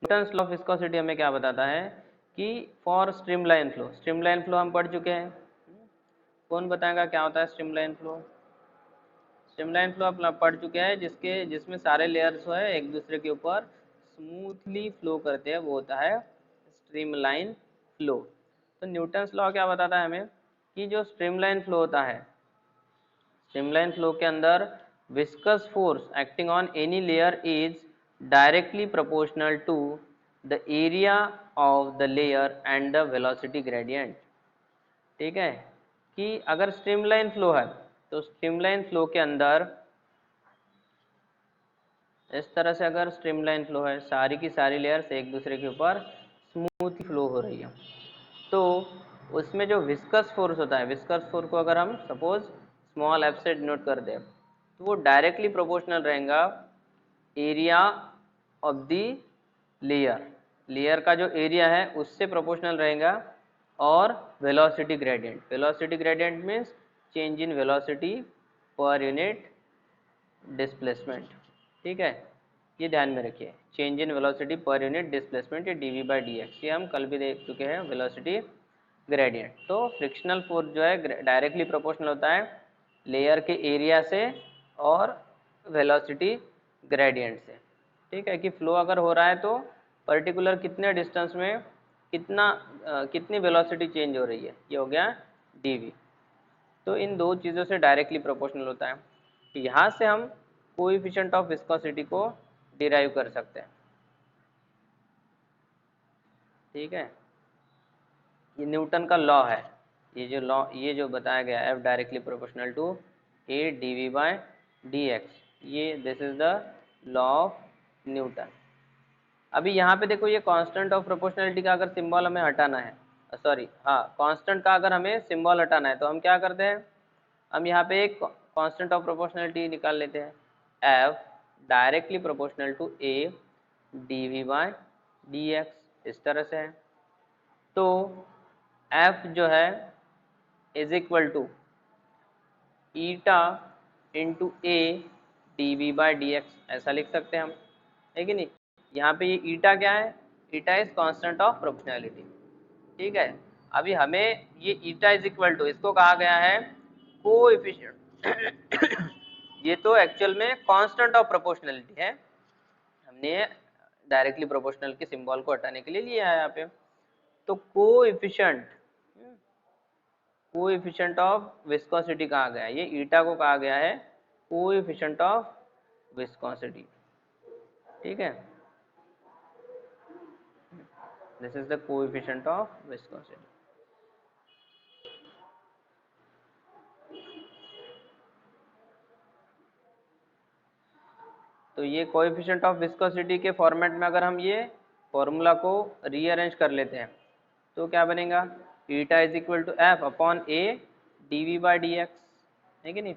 Newton's law of viscosity हमें क्या बताता है कि फॉर स्ट्रीमलाइन फ्लो हम पढ़ चुके हैं। कौन बताएगा क्या होता है स्ट्रीमलाइन फ्लो? स्ट्रीमलाइन फ्लो आप पढ़ चुके हैं, जिसमें सारे लेयर्स है एक दूसरे के ऊपर स्मूथली फ्लो करते हैं, वो होता है स्ट्रीमलाइन फ्लो। तो न्यूटन्स लॉ क्या बताता है हमें कि जो स्ट्रीमलाइन फ्लो होता है, स्ट्रीमलाइन फ्लो के अंदर viscous force acting on any layer is directly proportional to the area of the layer and the velocity gradient. ठीक है, कि अगर स्ट्रीमलाइन फ्लो है तो स्ट्रीमलाइन फ्लो के अंदर इस तरह से अगर स्ट्रीमलाइन फ्लो है, सारी की सारी लेयर्स एक दूसरे के ऊपर स्मूथ फ्लो हो रही है, तो उसमें जो विस्कस फोर्स होता है, विस्कस फोर्स को अगर हम सपोज स्मॉल एफ से डिनोट कर दें तो वो डायरेक्टली प्रोपोर्शनल रहेगा एरिया ऑफ द लेयर का जो एरिया है उससे प्रोपोर्शनल रहेगा, और velocity gradient means change in velocity per unit displacement. ठीक है, ये ध्यान में रखिए, change in velocity per unit displacement, ये dv बाई डी एक्स, ये हम कल भी देख चुके हैं वेलोसिटी ग्रेडियंट। तो फ्रिक्शनल फोर्स जो है डायरेक्टली प्रोपोर्शनल होता है लेयर के एरिया से और वेलोसिटी ग्रेडियंट से। ठीक है, कि फ्लो अगर हो रहा है तो पर्टिकुलर कितने डिस्टेंस में कितनी वेलोसिटी चेंज हो रही है, ये हो गया dv। तो इन दो चीज़ों से डायरेक्टली प्रोपोर्शनल होता है। तो यहाँ से हम कोएफिशिएंट ऑफ विस्कोसिटी को डिराइव कर सकते हैं। ठीक है, ये न्यूटन का लॉ है, ये जो बताया गया F directly proportional to A D V by D X, ये this is the law of Newton. अभी यहाँ पे देखो, ये कांस्टेंट ऑफ प्रोपोर्शनलिटी का अगर सिंबल हमें हटाना है, सॉरी हाँ, कांस्टेंट का अगर हमें सिंबल हटाना है तो हम क्या करते हैं, हम यहाँ पे एक कांस्टेंट ऑफ प्रोपोर्शनलिटी निकाल लेते हैं, F directly proportional to A D V by D X, इस तरह से है। तो एफ जो है is equal to eta into A D V by D X, ऐसा लिख सकते हैं हम, है कि नहीं। यहाँ पे ये ईटा क्या है, eta is constant of proportionality. ठीक है, अभी हमें ये ईटा इज इक्वल टू, इसको कहा गया है कोएफिशिएंट ये तो एक्चुअल में कांस्टेंट ऑफ प्रोपोर्शनलिटी है, हमने डायरेक्टली प्रोपोर्शनल के सिंबल को हटाने के लिए लिया है यहाँ पे। तो कोएफिशिएंट ऑफ विस्कोसिटी कहा गया है, ये ईटा को कहा गया है कोएफिशिएंट ऑफ विस्कोसिटी। ठीक है, this is the coefficient of viscosity. तो ये कोएफिशिएंट ऑफ विस्कोसिटी के फॉर्मेट में अगर हम ये फॉर्मूला को रीअरेंज कर लेते हैं तो क्या बनेगा, eta is equal to F upon A D V by D X, है कि नहीं।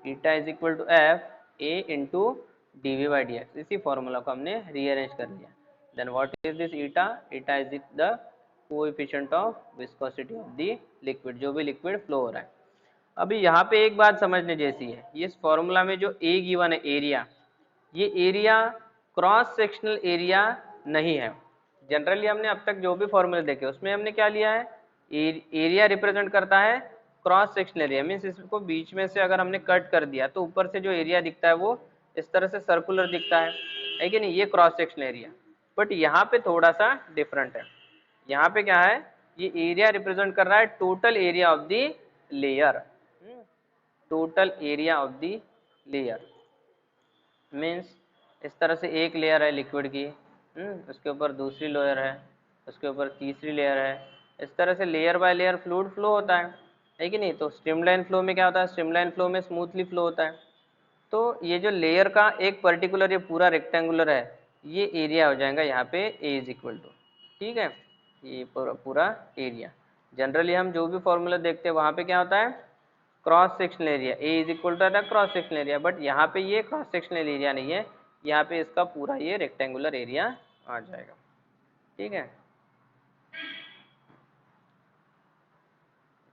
Eta is equal to F A into D V by D X, इसी फॉर्मूला को हमने रीअरेंज कर लिया। Then what is this eta, eta is the coefficient of viscosity of the liquid, जो भी लिक्विड फ्लो हो रहा है। अभी यहाँ पे एक बात समझने जैसी है, ये इस फॉर्मूला में जो ए गिवन है एरिया, ये एरिया क्रॉस सेक्शनल एरिया नहीं है। जनरली हमने अब तक जो भी फॉर्मूले देखे उसमें हमने क्या लिया है, एरिया रिप्रेजेंट करता है क्रॉस सेक्शनल एरिया, मीन्स इसको बीच में से अगर हमने कट कर दिया तो ऊपर से जो एरिया दिखता है वो इस तरह से सर्कुलर दिखता है कि नहीं, ये क्रॉस सेक्शनल एरिया। बट यहाँ पे थोड़ा सा डिफरेंट है, यहाँ पे क्या है, ये एरिया रिप्रेजेंट कर रहा है total area of the layer, total area of the layer means इस तरह से एक लेयर है लिक्विड की, उसके ऊपर दूसरी लेयर है, उसके ऊपर तीसरी लेयर है, इस तरह से layer by layer fluid flow होता है कि नहीं। तो स्ट्रीमलाइन फ्लो में क्या होता है, स्ट्रीमलाइन फ्लो में स्मूथली फ्लो होता है। तो ये जो लेयर का एक पर्टिकुलर ये पूरा रेक्टेंगुलर है, ये एरिया हो जाएगा यहाँ पे ए इज इक्वल टू, ठीक है, ये पूरा एरिया। जनरली हम जो भी फॉर्मूला देखते हैं वहाँ पे क्या होता है, cross sectional area, A is equal to cross sectional area, but यहाँ पे ये क्रॉस सेक्शनल एरिया नहीं है, यहाँ पे इसका पूरा ये रेक्टेंगुलर एरिया आ जाएगा। ठीक है,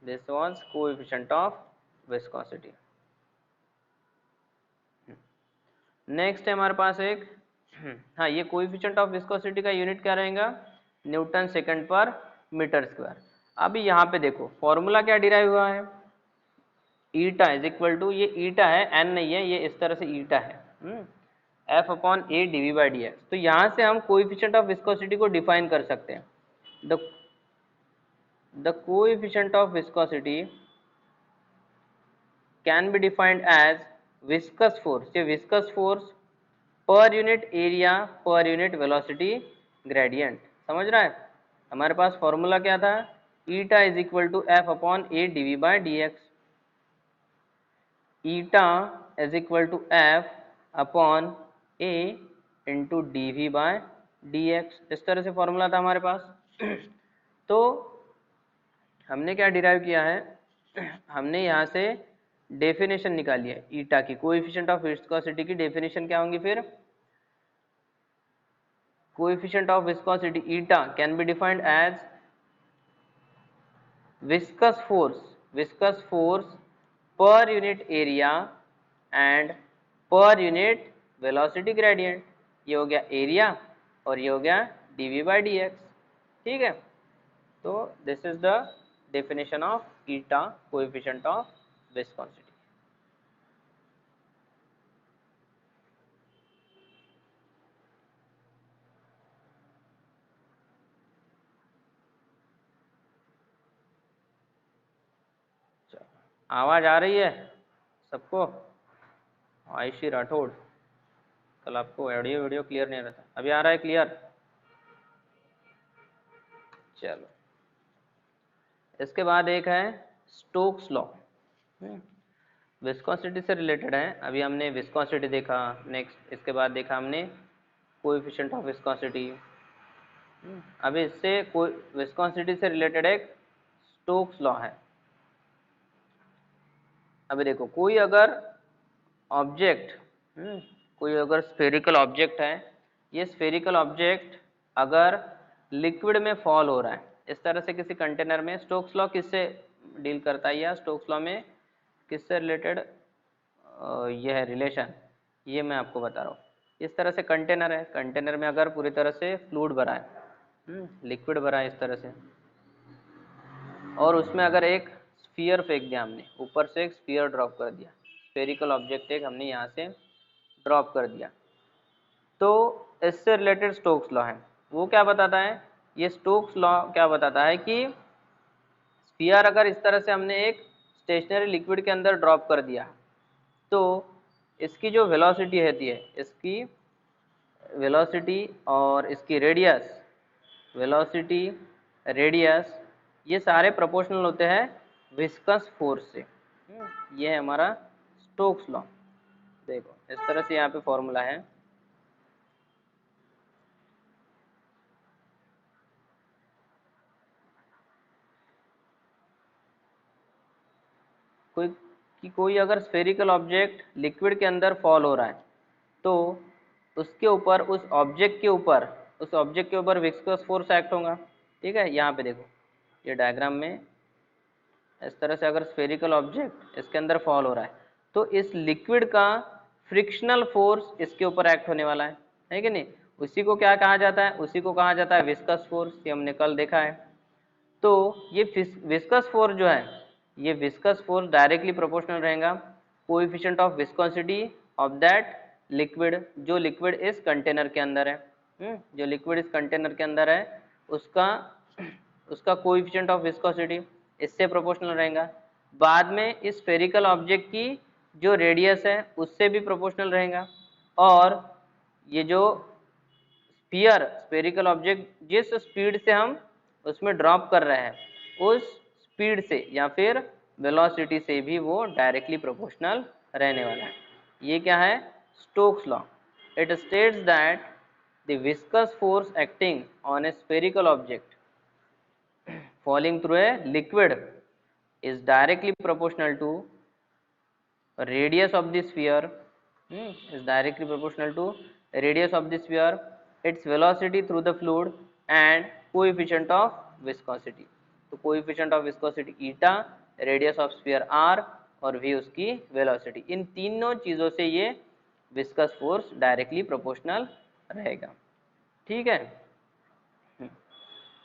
this was coefficient of viscosity. Next है हमारे पास एक हाँ, ये कोएफिशिएंट ऑफ विस्कोसिटी का यूनिट क्या रहेगा, न्यूटन सेकंड पर मीटर स्क्वायर। अभी यहाँ पे देखो फॉर्मूला क्या डिराइव हुआ है, ईटा इज इक्वल टू, ये ईटा है, एन नहीं है, ये इस तरह से ईटा है, F upon A DV by D X. तो यहाँ से हम कोएफिशिएंट ऑफ विस्कोसिटी को डिफाइन कर सकते हैं। The coefficient of viscosity can be defined as viscous force, ये viscous force per unit area per unit velocity gradient. समझ रहा है, हमारे पास फॉर्मूला क्या था, eta is equal to F upon A DV by D X. Eta is equal to F upon A into D V by D X, इस तरह से फॉर्मूला था हमारे पास। तो हमने क्या डिराइव किया है, हमने यहाँ से डेफिनेशन निकाली है ईटा की, कोएफिशिएंट ऑफ विस्कोसिटी की डेफिनेशन क्या होंगी फिर, coefficient of viscosity eta can be defined as viscous force per unit area and per unit velocity gradient. ये हो गया एरिया और ये हो गया dv बाई डी एक्स। ठीक है, तो this is the definition of eta, coefficient of viscosity. आवाज आ रही है सबको, आयशी राठौड़, कल आपको ऑडियो वीडियो क्लियर नहीं रहता, अभी आ रहा है क्लियर। चलो, इसके बाद एक है स्टोक्स लॉ, विस्कोसिटी से रिलेटेड है। अभी हमने विस्कोसिटी देखा, नेक्स्ट इसके बाद देखा हमने कोएफिशिएंट ऑफ विस्कोसिटी। अभी इससे कोई विस्कोसिटी से रिलेटेड एक स्टोक्स लॉ है। अभी देखो, कोई अगर ऑब्जेक्ट, कोई अगर स्फेरिकल ऑब्जेक्ट है, ये स्फेरिकल ऑब्जेक्ट अगर लिक्विड में फॉल हो रहा है इस तरह से किसी कंटेनर में, स्टोक्स लॉ किससे डील करता है, या स्टोक्स लॉ में किससे रिलेटेड यह है रिलेशन, ये मैं आपको बता रहा हूँ। इस तरह से कंटेनर है, कंटेनर में अगर पूरी तरह से फ्लूइड भरा है, लिक्विड भरा है इस तरह से, और उसमें अगर एक स्फीयर फेंक दिया हमने, ऊपर से एक स्फीयर ड्रॉप कर दिया, स्फेरिकल ऑब्जेक्ट एक हमने यहाँ से ड्रॉप कर दिया, तो इससे रिलेटेड स्टोक्स लॉ है। वो क्या बताता है, ये स्टोक्स लॉ क्या बताता है कि स्फीयर अगर इस तरह से हमने एक स्टेशनरी लिक्विड के अंदर ड्रॉप कर दिया, तो इसकी जो वेलोसिटी रहती है, इसकी वेलोसिटी और इसकी रेडियस, वेलोसिटी, रेडियस, ये सारे प्रोपोर्शनल होते हैं विस्कस फोर्स से। ये है हमारा स्टोक्स लॉ। देखो इस तरह से यहाँ पे फॉर्मूला है, कोई अगर स्फेरिकल ऑब्जेक्ट लिक्विड के अंदर फॉल हो रहा है, तो उसके ऊपर, उस ऑब्जेक्ट के ऊपर विस्कस फोर्स एक्ट होगा। ठीक है, यहाँ पे देखो ये डायग्राम में इस तरह से अगर स्फेरिकल ऑब्जेक्ट इसके अंदर फॉल हो रहा है, तो इस लिक्विड का फ्रिक्शनल फोर्स इसके ऊपर एक्ट होने वाला है कि नहीं। उसी को क्या कहा जाता है, उसी को कहा जाता है विस्कस फोर्स, ये हमने कल देखा है। तो ये विस्कस फोर्स जो है, ये विस्कस फोर्स डायरेक्टली प्रोपोर्शनल रहेगा coefficient of viscosity of that liquid, जो लिक्विड इस कंटेनर के अंदर है, जो लिक्विड इस कंटेनर के अंदर है, उसका कोएफिशिएंट ऑफ विस्कोसिटी इससे प्रोपोर्शनल रहेगा। बाद में इस स्फेरिकल ऑब्जेक्ट की जो रेडियस है उससे भी प्रोपोर्शनल रहेगा, और ये जो स्फेरिकल ऑब्जेक्ट जिस स्पीड से हम उसमें ड्रॉप कर रहे हैं, उस स्पीड से या फिर वेलोसिटी से भी वो डायरेक्टली प्रोपोर्शनल रहने वाला है। ये क्या है, Stokes law. It states that the viscous force acting on A spherical object falling through a liquid is directly proportional to radius of the sphere, is directly proportional to radius of the sphere, its velocity through the fluid and coefficient of viscosity। तो coefficient of viscosity eta, radius of sphere r और v उसकी velocity, इन तीनों चीज़ों से ये viscous force directly proportional रहेगा। ठीक है,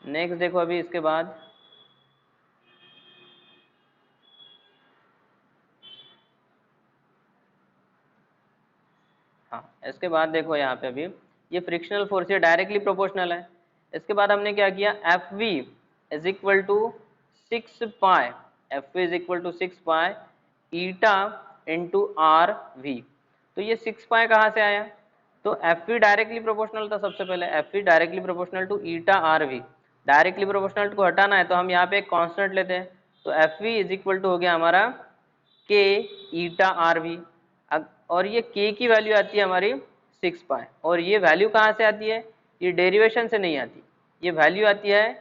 नेक्स्ट देखो अभी इसके बाद हाँ, इसके बाद देखो यहाँ पे अभी ये फ्रिक्शनल फोर्स ये डायरेक्टली प्रोपोर्शनल है। इसके बाद हमने क्या किया, F V is equal to 6 pi, F V is equal to 6 pi eta into R V. तो ये 6 पाई कहाँ से आया, तो एफ वी डायरेक्टली प्रोपोर्शनल था सबसे पहले, F V directly proportional to eta R V. Directly proportional को हटाना है तो हम यहाँ पे एक कांस्टेंट लेते हैं, तो F V is equal to हो गया हमारा के ईटा आर वी। और ये के की वैल्यू आती है हमारी 6 पाई, और ये वैल्यू कहाँ से आती है, ये डेरिवेशन से नहीं आती, ये वैल्यू आती है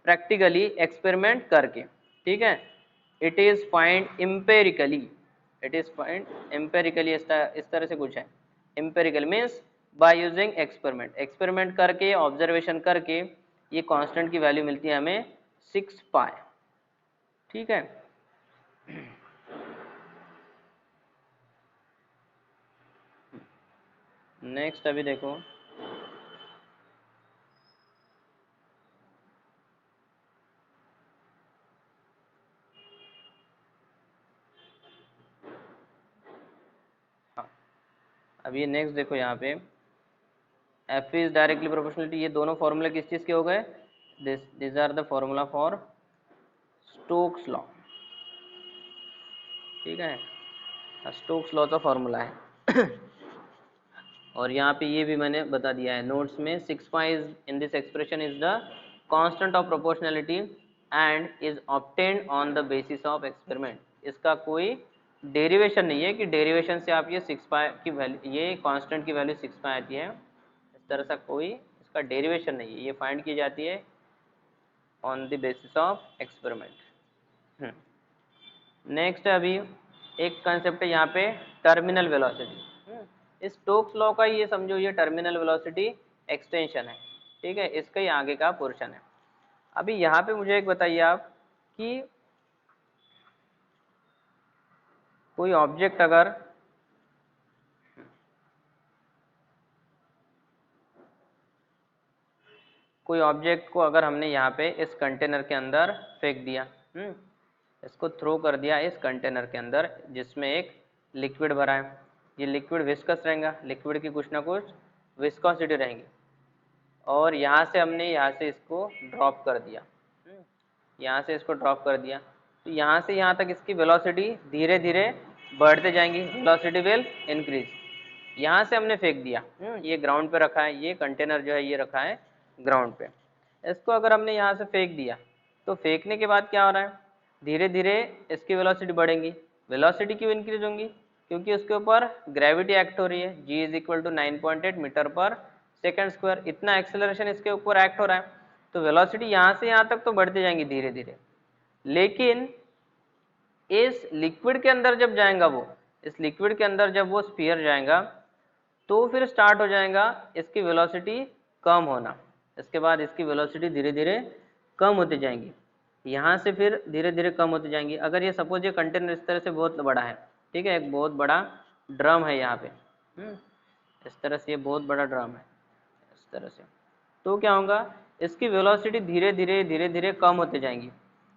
प्रैक्टिकली एक्सपेरिमेंट करके। ठीक है, it is find empirically, it is find empirically, इस तरह से कुछ है। Empirical means by using experiment, experiment करके ऑब्जर्वेशन करके ये कांस्टेंट की वैल्यू मिलती है हमें 6 पाई। ठीक है, नेक्स्ट अभी देखो हाँ, अब ये नेक्स्ट देखो यहाँ पे एफ इज डायरेक्टली प्रोपोर्शनलिटी, ये दोनों फॉर्मूले किस चीज़ के हो गए, this are the formula for Stokes law. ठीक है, स्टोक्स लॉ का फॉर्मूला है और यहाँ पे ये भी मैंने बता दिया है नोट्स में, 6 pi is in this expression is the constant of proportionality and is obtained on the basis of experiment. इसका कोई डेरिवेशन नहीं है कि डेरिवेशन से आप ये 6 पाई की वैल्यू, ये कांस्टेंट की वैल्यू 6 पाई आती है, इस तरह से कोई इसका डेरिवेशन नहीं है, ये फाइंड की जाती है on the basis of experiment. Next अभी एक कंसेप्ट है यहाँ पे टर्मिनल वेलोसिटी। इस स्टोक्स लॉ का ये समझो, ये टर्मिनल वेलोसिटी एक्सटेंशन है। ठीक है, इसका ही आगे का पोर्शन है। अभी यहाँ पे मुझे एक बताइए आप कि कोई ऑब्जेक्ट अगर कोई ऑब्जेक्ट को अगर हमने यहाँ पे इस कंटेनर के अंदर फेंक दिया, इसको थ्रो कर दिया इस कंटेनर के अंदर जिसमें एक लिक्विड भरा है, ये लिक्विड विस्कस रहेगा, लिक्विड की कुछ ना कुछ विस्कोसिटी रहेंगी, और यहाँ से हमने यहाँ से इसको ड्रॉप कर दिया, यहाँ से इसको ड्रॉप कर दिया, तो यहाँ से यहाँ तक इसकी वेलोसिटी धीरे धीरे बढ़ते जाएंगी, वेलोसिटी विल इंक्रीज। यहाँ से हमने फेंक दिया, ये ग्राउंड पे रखा है, ये कंटेनर जो है ये रखा है ग्राउंड पे, इसको अगर हमने यहाँ से फेंक दिया तो फेंकने के बाद क्या हो रहा है, धीरे धीरे इसकी वेलोसिटी बढ़ेंगी। वेलोसिटी क्यों इंक्रीज होंगी, क्योंकि उसके ऊपर ग्रेविटी एक्ट हो रही है, g is equal to 9.8 metre per second square, इतना एक्सेलरेशन इसके ऊपर एक्ट हो रहा है, तो वेलोसिटी यहाँ से यहाँ तक तो बढ़ती जाएंगी धीरे धीरे। लेकिन इस लिक्विड के अंदर जब जाएगा वो, इस लिक्विड के अंदर जब वो स्फीयर जाएगा तो फिर स्टार्ट हो जाएगा इसकी वेलोसिटी कम होना, इसके बाद इसकी वेलोसिटी धीरे धीरे कम होती जाएंगी, यहाँ से फिर धीरे धीरे कम होती जाएंगी। अगर ये सपोज ये कंटेनर इस तरह से बहुत बड़ा है, ठीक है, एक बहुत बड़ा ड्रम है यहाँ पे, इस तरह से ये बहुत बड़ा ड्रम है इस तरह से, तो क्या होगा, इसकी वेलोसिटी धीरे धीरे कम होते जाएंगी,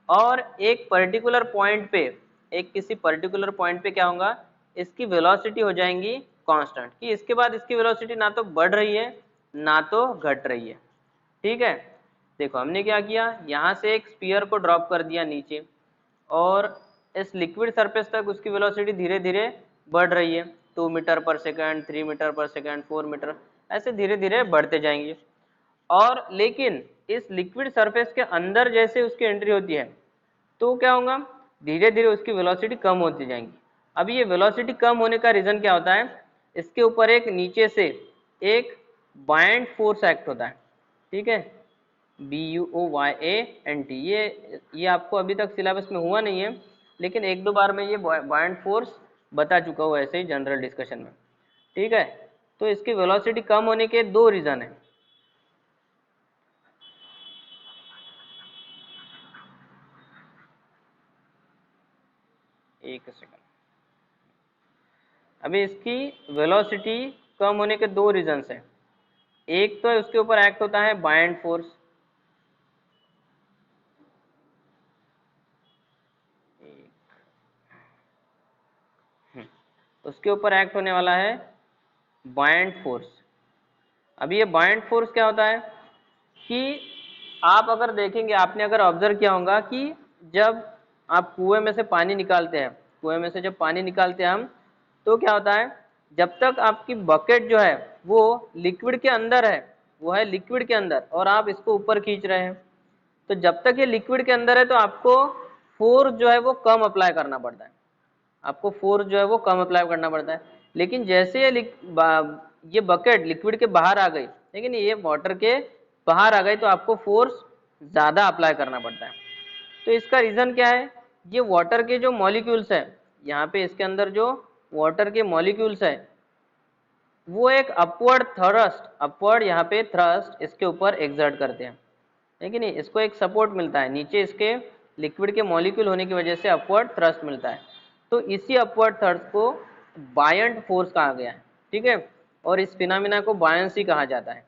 और एक पर्टिकुलर पॉइंट पे, एक किसी पर्टिकुलर पॉइंट पे क्या होगा, इसकी वेलोसिटी हो जाएंगी कांस्टेंट, कि इसके बाद इसकी वेलोसिटी ना तो बढ़ रही है ना तो घट रही है। ठीक है, देखो हमने क्या किया, यहाँ से एक स्फीयर को ड्रॉप कर दिया नीचे, और इस लिक्विड सरफेस तक उसकी वेलोसिटी धीरे धीरे बढ़ रही है, 2 मीटर पर सेकंड, 3 मीटर पर सेकंड, 4 मीटर, ऐसे धीरे धीरे बढ़ते जाएंगे। और लेकिन इस लिक्विड सरफेस के अंदर जैसे उसकी एंट्री होती है तो क्या होगा, धीरे धीरे उसकी वेलोसिटी कम होती जाएंगी। अब ये वेलोसिटी कम होने का रीज़न क्या होता है, इसके ऊपर एक नीचे से एक बाइंड फोर्स एक्ट होता है। ठीक है, BUOYANT, ये आपको अभी तक सिलेबस में हुआ नहीं है, लेकिन एक दो बार में ये बाइंड फोर्स बता चुका हूँ ऐसे ही जनरल डिस्कशन में। ठीक है, तो इसकी वेलोसिटी कम होने के दो रीज़न है। एक सेकंड, अभी इसकी वेलोसिटी कम होने के दो रीजंस हैं। एक तो उसके ऊपर एक्ट होता है बायंट फोर्स, उसके ऊपर एक्ट होने वाला है बायंट फोर्स। अभी ये बायंट फोर्स क्या होता है कि आप अगर देखेंगे, आपने अगर ऑब्जर्व किया होगा कि जब आप कुएं में से पानी निकालते हैं, कुएं में से जब पानी निकालते हैं हम, तो क्या होता है, जब तक आपकी बकेट जो है वो लिक्विड के अंदर है, वो है लिक्विड के अंदर, और आप इसको ऊपर खींच रहे हैं, तो जब तक ये लिक्विड के अंदर है तो आपको फोर्स जो है वो कम अप्लाई करना पड़ता है, आपको फोर्स जो है वो कम अप्लाई करना पड़ता है। लेकिन जैसे ये बकेट लिक्विड के बाहर आ गई, लेकिन ये वाटर के बाहर आ गई, तो आपको फोर्स ज़्यादा अप्लाई करना पड़ता है। तो इसका रीज़न क्या है, ये वाटर के जो मॉलिक्यूल्स हैं, यहाँ पे इसके अंदर जो वाटर के मॉलिक्यूल्स हैं, वो एक अपवर्ड थ्रस्ट, अपवर्ड यहाँ पे थ्रस्ट इसके ऊपर एक्सर्ट करते हैं, है कि नहीं, इसको एक सपोर्ट मिलता है, नीचे इसके लिक्विड के मॉलिक्यूल होने की वजह से अपवर्ड थ्रस्ट मिलता है। तो इसी अपवर्ड थ्रस्ट को बायंट फोर्स कहा गया है, ठीक है, और इस फिनोमेना को बायंसी कहा जाता है।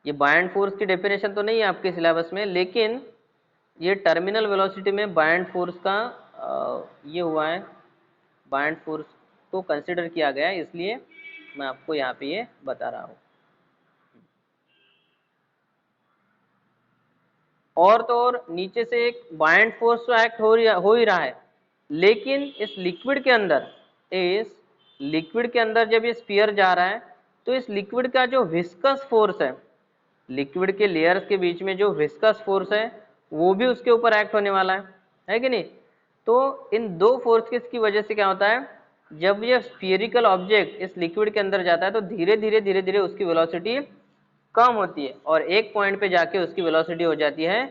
ये बायंट फोर्स की डेफिनेशन तो नहीं है आपके सिलेबस में, लेकिन ये टर्मिनल वेलोसिटी में बायंट फोर्स का ये हुआ है, बायंट फोर्स को कंसिडर किया गया है, इसलिए मैं आपको यहाँ पे ये बता रहा हूँ। और तो और नीचे से एक बायंट फोर्स तो एक्ट हो ही रहा है, लेकिन इस लिक्विड के अंदर, इस लिक्विड के अंदर जब ये स्फीयर जा रहा है, तो इस लिक्विड का जो विस्कस फोर्स है, लिक्विड के लेयर्स के बीच में जो विस्कस फोर्स है, वो भी उसके ऊपर एक्ट होने वाला है कि नहीं। तो इन दो फोर्सेस की वजह से क्या होता है, जब ये स्फीयरिकल ऑब्जेक्ट इस लिक्विड के अंदर जाता है, तो धीरे धीरे उसकी वेलोसिटी कम होती है, और एक पॉइंट पे जाके उसकी वेलोसिटी हो जाती है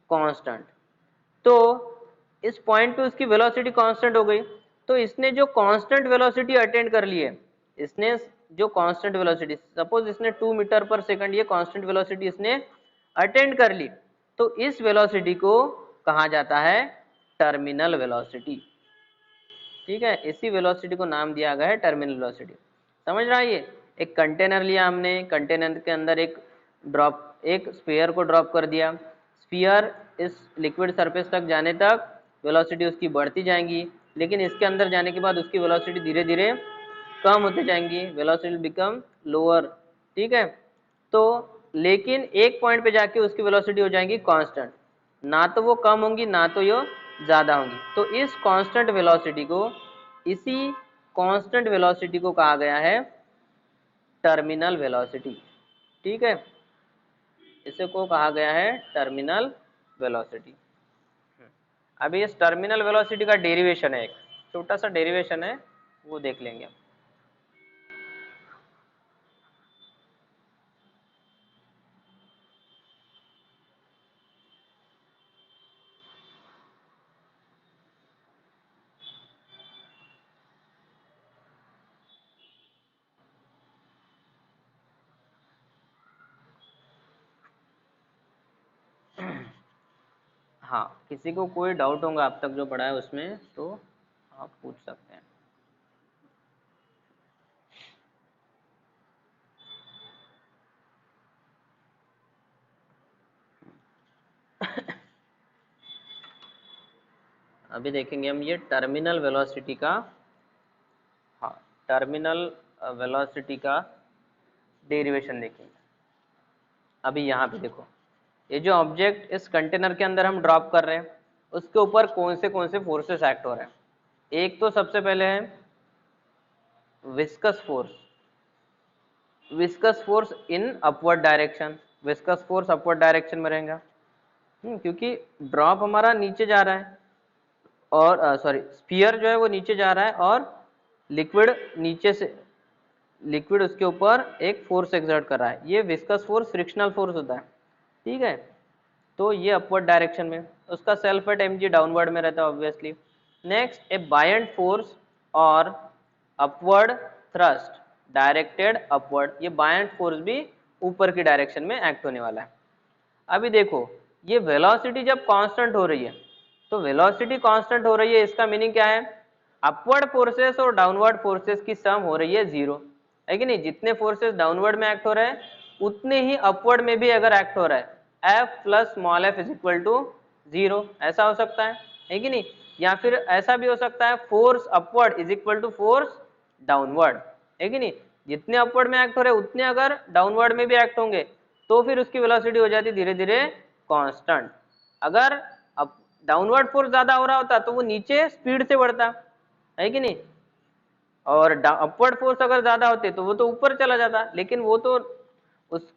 कांस्टेंट। तो इस पॉइंट पे उसकी वेलोसिटी कांस्टेंट हो गई, तो इसने जो कांस्टेंट वेलोसिटी अटेंड कर ली है, इसने जो कांस्टेंट वेलोसिटी, सपोज इसने 2 मीटर पर सेकंड ये कांस्टेंट वेलोसिटी इसने अटेंड कर ली, तो इस वेलोसिटी को कहा जाता है टर्मिनल वेलोसिटी, ठीक है, इसी वेलोसिटी को नाम दिया गया है टर्मिनल वेलोसिटी। समझ रहा है, ये एक कंटेनर लिया हमने, कंटेनर के अंदर एक स्फीयर को ड्रॉप कर दिया, स्फीयर इस लिक्विड सरफेस तक जाने तक वेलोसिटी उसकी बढ़ती जाएंगी, लेकिन इसके अंदर जाने के बाद उसकी वेलोसिटी धीरे धीरे कम होते जाएंगी, वेलोसिटी बिकम लोअर, ठीक है। तो लेकिन एक पॉइंट पे जाके उसकी वेलोसिटी हो जाएंगी कांस्टेंट, ना तो वो कम होंगी ना तो ये ज़्यादा होंगी। तो इस कांस्टेंट वेलोसिटी को, इसी कांस्टेंट वेलोसिटी को कहा गया है टर्मिनल वेलोसिटी, ठीक है, इसे को कहा गया है टर्मिनल वेलोसिटी। अभी इस टर्मिनल वेलोसिटी का डेरिवेशन है, एक छोटा सा डेरिवेशन है, वो देख लेंगे हम। हाँ, किसी को कोई डाउट होगा अब तक जो पढ़ा है उसमें, तो आप पूछ सकते हैं। अभी देखेंगे हम ये टर्मिनल वेलोसिटी का, हाँ, टर्मिनल वेलोसिटी का डेरिवेशन देखेंगे। अभी यहाँ पे देखो, ये जो ऑब्जेक्ट इस कंटेनर के अंदर हम ड्रॉप कर रहे हैं, उसके ऊपर कौन से फोर्सेस एक्ट हो रहे हैं। एक तो सबसे पहले है viscous force, viscous force in upward direction, viscous force upward direction में रहेगा, क्योंकि ड्रॉप हमारा नीचे जा रहा है, और सॉरी स्फीयर जो है वो नीचे जा रहा है, और लिक्विड नीचे से, लिक्विड उसके ऊपर एक फोर्स एक्सर्ट कर रहा है, ये विस्कस फोर्स फ्रिक्शनल फोर्स होता है, ठीक है। तो ये अपवर्ड डायरेक्शन में, उसका सेल्फ वेट mg डाउनवर्ड में रहता है ऑब्वियसली। नेक्स्ट ए बायंट फोर्स और अपवर्ड थ्रस्ट डायरेक्टेड अपवर्ड, ये बायंट फोर्स भी ऊपर की डायरेक्शन में एक्ट होने वाला है। अभी देखो, ये वेलोसिटी जब कांस्टेंट हो रही है, तो वेलोसिटी कांस्टेंट हो रही है, इसका मीनिंग क्या है, अपवर्ड फोर्सेस और डाउनवर्ड फोर्सेस की सम हो रही है 0, है कि नहीं। जितने फोर्सेस डाउनवर्ड में एक्ट हो रहे हैं उतने ही अपवर्ड में भी अगर एक्ट हो रहा है F plus small f is equal to 0, ऐसा हो सकता है कि नहीं। या फिर ऐसा भी हो सकता है force upward is equal to force downward, है कि नहीं। जितने अपवर्ड में एक्ट हो रहे हैं उतने अगर डाउनवर्ड में भी एक्ट होंगे तो फिर उसकी वेलोसिटी हो जाती धीरे धीरे कांस्टेंट। अगर अप डाउनवर्ड फोर्स ज्यादा हो रहा होता तो वो नीचे स्पीड से बढ़ता, है कि नहीं। और अपवर्ड फोर्स अगर ज्यादा होते तो वो तो ऊपर चला जाता, लेकिन वो तो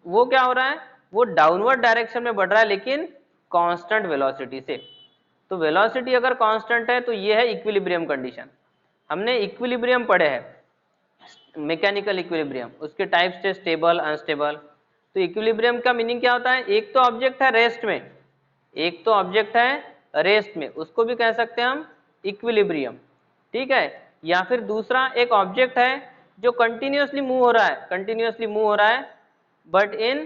वो क्या हो रहा है, वो डाउनवर्ड डायरेक्शन में बढ़ रहा है लेकिन कांस्टेंट वेलोसिटी से। तो वेलोसिटी अगर कांस्टेंट है तो ये है इक्विलिब्रियम कंडीशन। हमने इक्विलिब्रियम पढ़े हैं, मैकेनिकल इक्विलिब्रियम, उसके टाइप्स थे स्टेबल अनस्टेबल। तो इक्विलिब्रियम का मीनिंग क्या होता है, एक तो ऑब्जेक्ट है रेस्ट में, एक तो ऑब्जेक्ट है रेस्ट में, उसको भी कह सकते हैं हम इक्विलिब्रियम, ठीक है। या फिर दूसरा एक ऑब्जेक्ट है जो कंटिन्यूअसली मूव हो रहा है, कंटिन्यूअसली मूव हो रहा है बट इन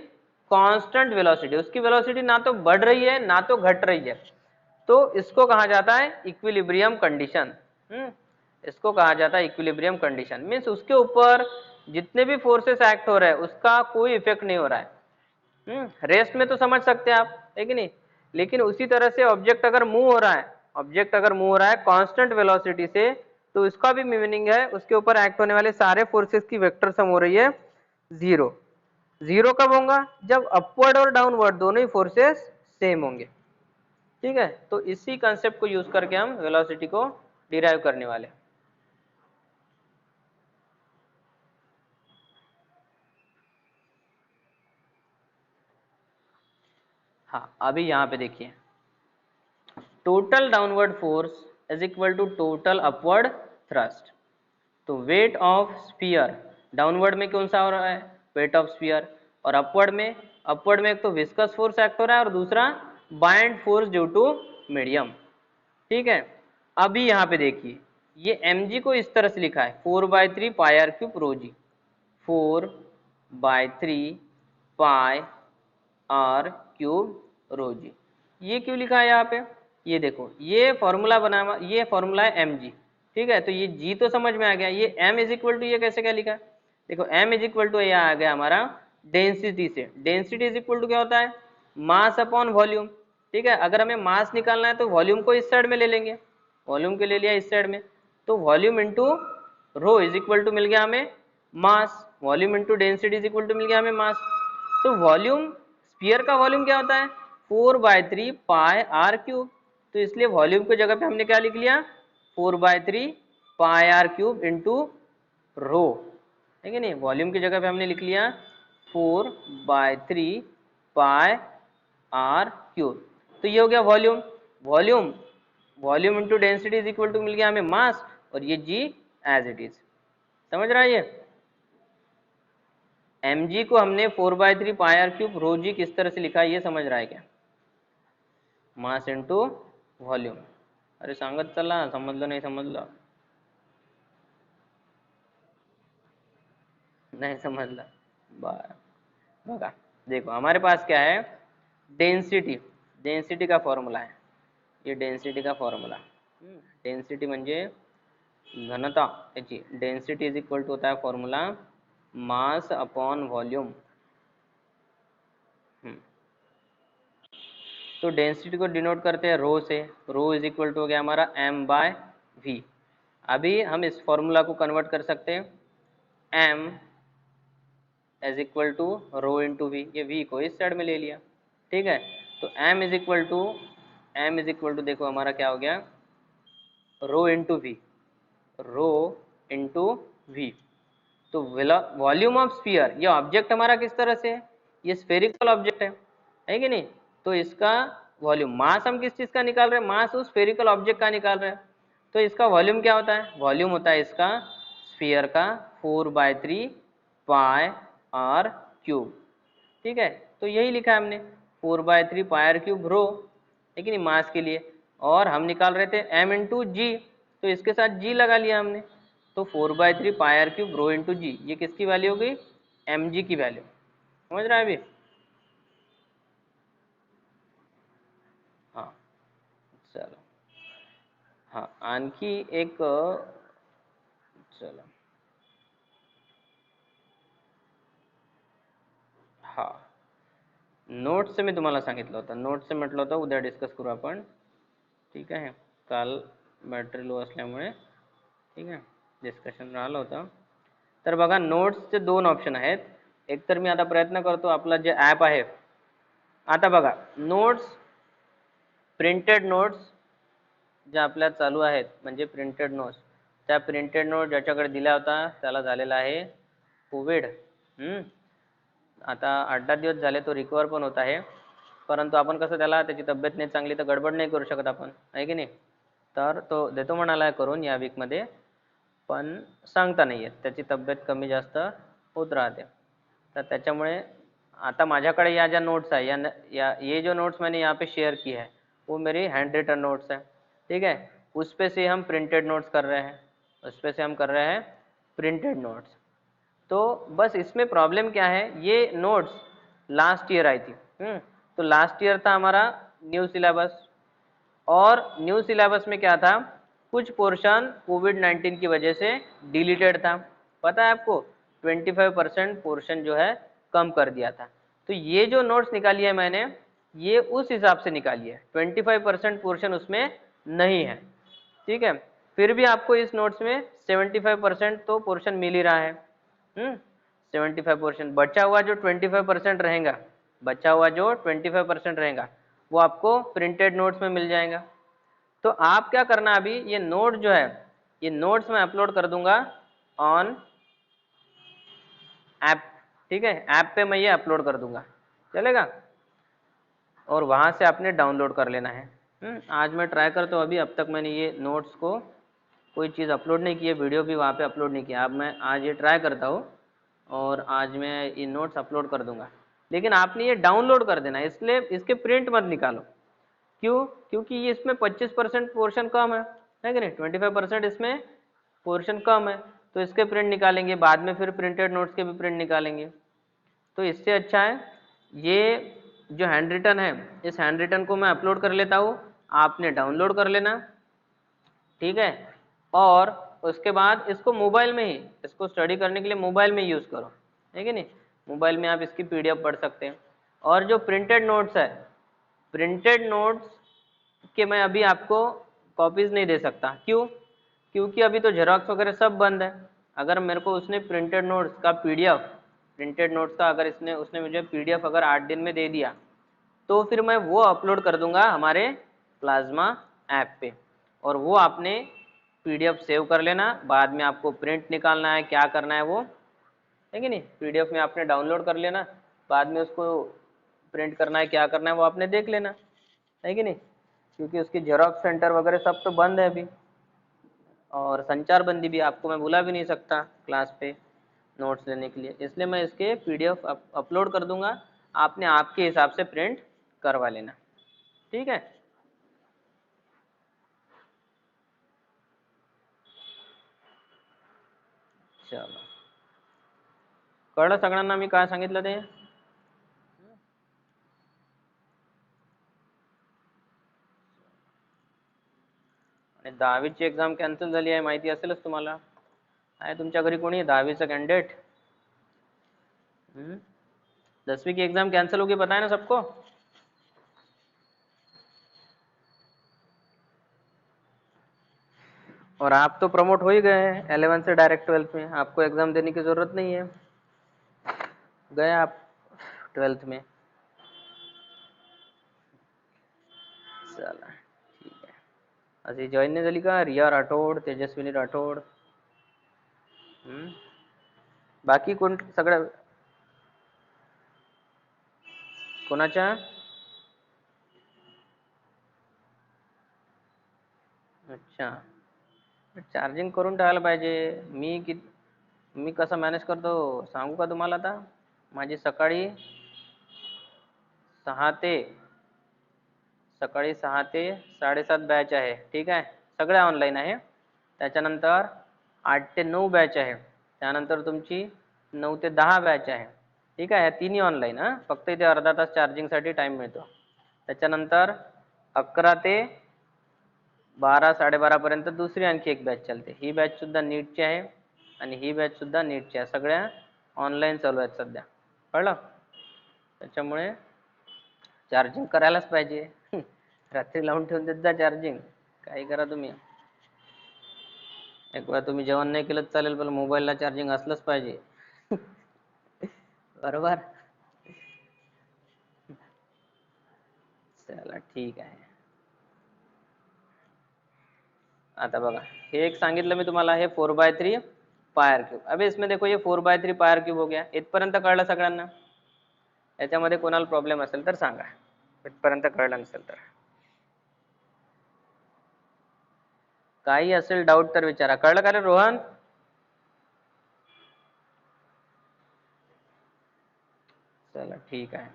कांस्टेंट वेलोसिटी, उसकी वेलोसिटी ना तो बढ़ रही है ना तो घट रही है, तो इसको कहा जाता है इक्विलिब्रियम कंडीशन। इसको कहा जाता है इक्विलिब्रियम कंडीशन। मीन्स उसके ऊपर जितने भी फोर्सेस एक्ट हो रहे हैं उसका कोई इफेक्ट नहीं हो रहा है। रेस्ट में तो समझ सकते हैं आप, है कि नहीं। लेकिन उसी तरह से ऑब्जेक्ट अगर मूव हो रहा है, ऑब्जेक्ट अगर मूव हो रहा है कांस्टेंट वेलोसिटी से, तो इसका भी मीनिंग है उसके ऊपर एक्ट होने वाले सारे फोर्सेस की वेक्टर सम हो रही है 0। 0 कब होगा, जब अपवर्ड और डाउनवर्ड दोनों ही फोर्सेस सेम होंगे, ठीक है। तो इसी कंसेप्ट को यूज करके हम वेलोसिटी को डिराइव करने वाले हैं। हाँ, अभी यहाँ पे देखिए, total downward force is equal to total upward thrust. तो वेट ऑफ स्फीयर डाउनवर्ड में कौन सा हो रहा है, वेट ऑफ स्फीयर। और अपवर्ड में एक तो विस्कस फोर्स एक्ट हो रहा है और दूसरा buoyant force due to medium, ठीक है। अभी यहाँ पे देखिए, ये mg को इस तरह से लिखा है 4/3 pi R cube rho G, 4/3 pi R cube rho G. ये क्यों लिखा है यहाँ पे, ये देखो ये फॉर्मूला बना हुआ, ये फॉर्मूला है mg, ठीक है। तो ये g तो समझ में आ गया, ये m इज इक्वल टू ये कैसे क्या लिखा है, देखो m इज इक्वल टू यहाँ आ गया हमारा डेंसिटी से। डेंसिटी इज इक्वल टू क्या होता है, मास अपॉन वॉल्यूम, ठीक है। अगर हमें मास निकालना है तो वॉल्यूम को इस साइड में ले लेंगे, वॉल्यूम के ले लिया इस साइड में, तो volume into rho is equal to मिल गया हमें mass, volume into density is equal to मिल गया हमें मास। तो वॉल्यूम, स्फीयर का वॉल्यूम क्या होता है 4/3 पाई आर क्यूब, तो इसलिए वॉल्यूम की जगह पे हमने क्या लिख लिया 4/3 pi R cube into rho, है कि नहीं। वॉल्यूम की जगह पे हमने लिख लिया 4/3 पाई आर क्यूब। तो ये हो गया volume, volume volume into density is equal to मिल गया हमें मास, और ये जी एज इट इज। समझ रहा है ये mg को हमने 4/3 पाई आर क्यूब रो जी किस तरह से लिखा है ये समझ रहा है क्या, मास इंटू वॉल्यूम। अरे सांगत चला, समजलं नाही समजलं, नहीं समजलं, बर बघा। देखो हमारे पास क्या है, डेंसिटी, डेंसिटी का फॉर्मूला है, ये डेंसिटी का फॉर्मूला। डेंसिटी म्हणजे घनता याची, डेंसिटी इज इक्वल टू होता है फॉर्मूला मास अपॉन वॉल्यूम। तो डेंसिटी को डिनोट करते हैं रो से, रो इज इक्वल टू हो गया हमारा m/v। अभी हम इस फॉर्मूला को कन्वर्ट कर सकते हैं m is equal to rho into V, ये v को इस साइड में ले लिया, ठीक है। तो m इज इक्वल टू देखो हमारा क्या हो गया rho into V, rho into V. तो वॉल्यूम ऑफ स्फीयर, ये ऑब्जेक्ट हमारा किस तरह से है, ये स्फेरिकल ऑब्जेक्ट है कि नहीं। तो इसका वॉल्यूम, मास हम किस चीज़ का निकाल रहे हैं, मास उस स्फेरिकल ऑब्जेक्ट का निकाल रहे हैं। तो इसका वॉल्यूम क्या होता है, वॉल्यूम होता है इसका स्फीयर का 4/3 पाई आर क्यूब, ठीक है। तो यही लिखा है हमने 4/3 पाई आर क्यूब रो, है कि नहीं, मास के लिए। और हम निकाल रहे थे m इंटू जी, तो इसके साथ g लगा लिया हमने, तो 4/3 pi R cube rho into जी, ये किसकी वैल्यू हो गई mg की वैल्यू। समझ रहा है अभी, हाँ चलो। हाँ आणखी एक, चलो हा, नोट्सचं मी तुम्हाला सांगितलं होतं, नोट्सचं म्हटलं होतं उद्या डिस्कस करू आपण, ठीक आहे. काल बॅटरी लो असल्यामुळे ठीक आहे डिस्कशन राहिलं होतं. तर बघा नोट्सचे दोन ऑप्शन आहेत. एक तर मी आता प्रयत्न करतो आपलं जे ॲप आहे, आता बघा नोट्स, प्रिंटेड नोट्स ज्या आपल्या चालू आहेत म्हणजे प्रिंटेड नोट्स, त्या प्रिंटेड नोट ज्याच्याकडे दिल्या होता त्याला झालेला आहे कोविड. आता 8-10 दिवस झाले तो रिकवर पण होत आहे, परंतु आपण कसं त्याला त्याची तब्येत नाही चांगली तर गडबड नाही करू शकत आपण, आहे की नाही. तर तो देतो म्हणाला करून या वीकमध्ये, पण सांगता नाही येत, त्याची तब्येत कमी जास्त होत राहते. तर त्याच्यामुळे आता माझ्याकडे या ज्या नोट्स है या ये जो नोट्स मैंने यहाँ पे शेयर की है वो मेरी हैंड रिटन नोट्स है, ठीक है. उस पे से हम प्रिंटेड नोट्स कर रहे हैं, उस पे से हम कर रहे हैं प्रिंटेड नोट्स. तो बस इसमें प्रॉब्लम क्या है, ये नोट्स लास्ट ईयर आई थी. तो लास्ट ईयर था हमारा न्यू सिलेबस, और न्यू सिलेबस में क्या था, कुछ पोर्शन कोविड-19 की वजह से डिलीटेड था. पता है आपको 25% पोर्शन जो है कम कर दिया था. तो ये जो नोट्स निकाली है मैंने, ये उस हिसाब से निकाली है, 25% पोर्शन उसमें नहीं है, ठीक है. फिर भी आपको इस नोट्स में 75% तो पोर्शन मिल ही रहा है. 75% बचा हुआ जो 25% रहेगा, बचा हुआ जो 25% रहेगा वो आपको प्रिंटेड नोट्स में मिल जाएगा. तो आप क्या करना, अभी ये नोट जो है, ये नोट्स मैं अपलोड कर दूंगा ऑन ऐप, ठीक है. ऐप पे मैं ये अपलोड कर दूंगा, चलेगा, और वहां से आपने डाउनलोड कर लेना है. आज मैं ट्राई करता हूँ, अभी अब तक मैंने ये नोट्स को कोई चीज़ अपलोड नहीं की है, वीडियो भी वहाँ पे अपलोड नहीं किया. अब मैं आज ये ट्राई करता हूँ और आज मैं ये नोट्स अपलोड कर दूंगा. लेकिन आपने ये डाउनलोड कर देना, इसलिए इसके प्रिंट मत निकालो. क्यों? क्योंकि ये इसमें 25% पोर्शन कम है कि नहीं, 25% इसमें पोर्शन कम है, तो इसके प्रिंट निकालेंगे बाद में, फिर प्रिंटेड नोट्स के भी प्रिंट निकालेंगे. तो इससे अच्छा है ये जो हैंड रिटन है, इस हैंड रिटन को मैं अपलोड कर लेता हूँ, आपने डाउनलोड कर लेना, ठीक है. और उसके बाद इसको मोबाइल में ही, इसको स्टडी करने के लिए मोबाइल में यूज़ करो, है कि नहीं. मोबाइल में आप इसकी PDF पढ़ सकते हैं. और जो प्रिंटेड नोट्स है, प्रिंटेड नोट्स के मैं अभी आपको कॉपीज़ नहीं दे सकता. क्यों? क्योंकि अभी तो जेरॉक्स वगैरह सब बंद है. अगर मेरे को उसने प्रिंटेड नोट्स का PDF, प्रिंटेड नोट्स का अगर उसने मुझे PDF अगर 8 दिन में दे दिया, तो फिर मैं वो अपलोड कर दूंगा हमारे प्लाज्मा ऐप पे, और वो आपने PDF सेव कर लेना. बाद में आपको प्रिंट निकालना है, क्या करना है वो, है कि नहीं, PDF में आपने डाउनलोड कर लेना, बाद में उसको प्रिंट करना है, क्या करना है वो आपने देख लेना, है कि नहीं. क्योंकि उसकी जेरॉक्स सेंटर वगैरह सब तो बंद है अभी, और संचार बंदी भी, आपको मैं बुला भी नहीं सकता क्लास पे नोट्स लेने के लिए, इसलिए मैं इसके PDF अपलोड कर दूंगा, आपने आपके हिसाब से प्रिंट करवा लेना, ठीक है. चलो, कळलं सगळ्यांना मी काय सांगितलं ते. आणि 10वीची एक्झाम कॅन्सल झाली आहे, माहिती असेलच तुम्हाला. आहे तुमच्या घरी कोणी 10वीचं कॅन्डिडेट? 10वीं की एग्जाम कैंसिल होगी, पता है ना सबको. और आप तो प्रमोट हो ही गए हैं 11 से डायरेक्ट 12th में, आपको एग्जाम देने की जरूरत नहीं है, गए आप 12th में. चला ठीक आहे. अशी जॉईन नाही झाली का रिया राठोड, तेजस्विनी राठोड? बाकी कोण सगळ्या कोणाच्या? अच्छा, चार्जिंग करून ठेवायला पाहिजे. मी कसं मॅनेज करतो सांगू का तुम्हाला. आता माझी सकाळी 6 ते 7:30 बॅच आहे, ठीक आहे, सगळ्या ऑनलाईन आहे. त्याच्यानंतर 8 ते 9 बॅच आहे, त्यानंतर तुमची 9 ते 10 बॅच आहे, ठीक आहे. या तिन्ही ऑनलाईन. फक्त इथे अर्धा तास चार्जिंगसाठी टाईम मिळतो. त्याच्यानंतर 11 ते 12-12:30 पर्यंत दुसरी आणखी एक बॅच चालते. ही बॅच सुद्धा नीटची आहे आणि ही बॅच सुद्धा नीटची आहे. सगळ्या ऑनलाईन चालू आहेत सध्या, कळलं. त्याच्यामुळे चार्जिंग करायलाच पाहिजे. रात्री लावून ठेवून देत जा चार्जिंग, काही करा तुम्ही. एक वेळा तुम्ही जेवण नाही केलं चालेल, पण मोबाईलला चार्जिंग असलंच पाहिजे. बरोबर. चला ठीक आहे. आता बघा, हे एक सांगितलं मी तुम्हाला, हे 4/3 पायर क्यूब. अबे इसमें देखो, ये 4/3 पायर क्यूब हो गया. इथपर्यंत कळलं सगळ्यांना? याच्यामध्ये कोणाला प्रॉब्लेम असेल तर सांगा, इथपर्यंत कळलं नसेल तर. काही असेल डाऊट तर विचारा. कळलं का रे रोहन? चला ठीक आहे.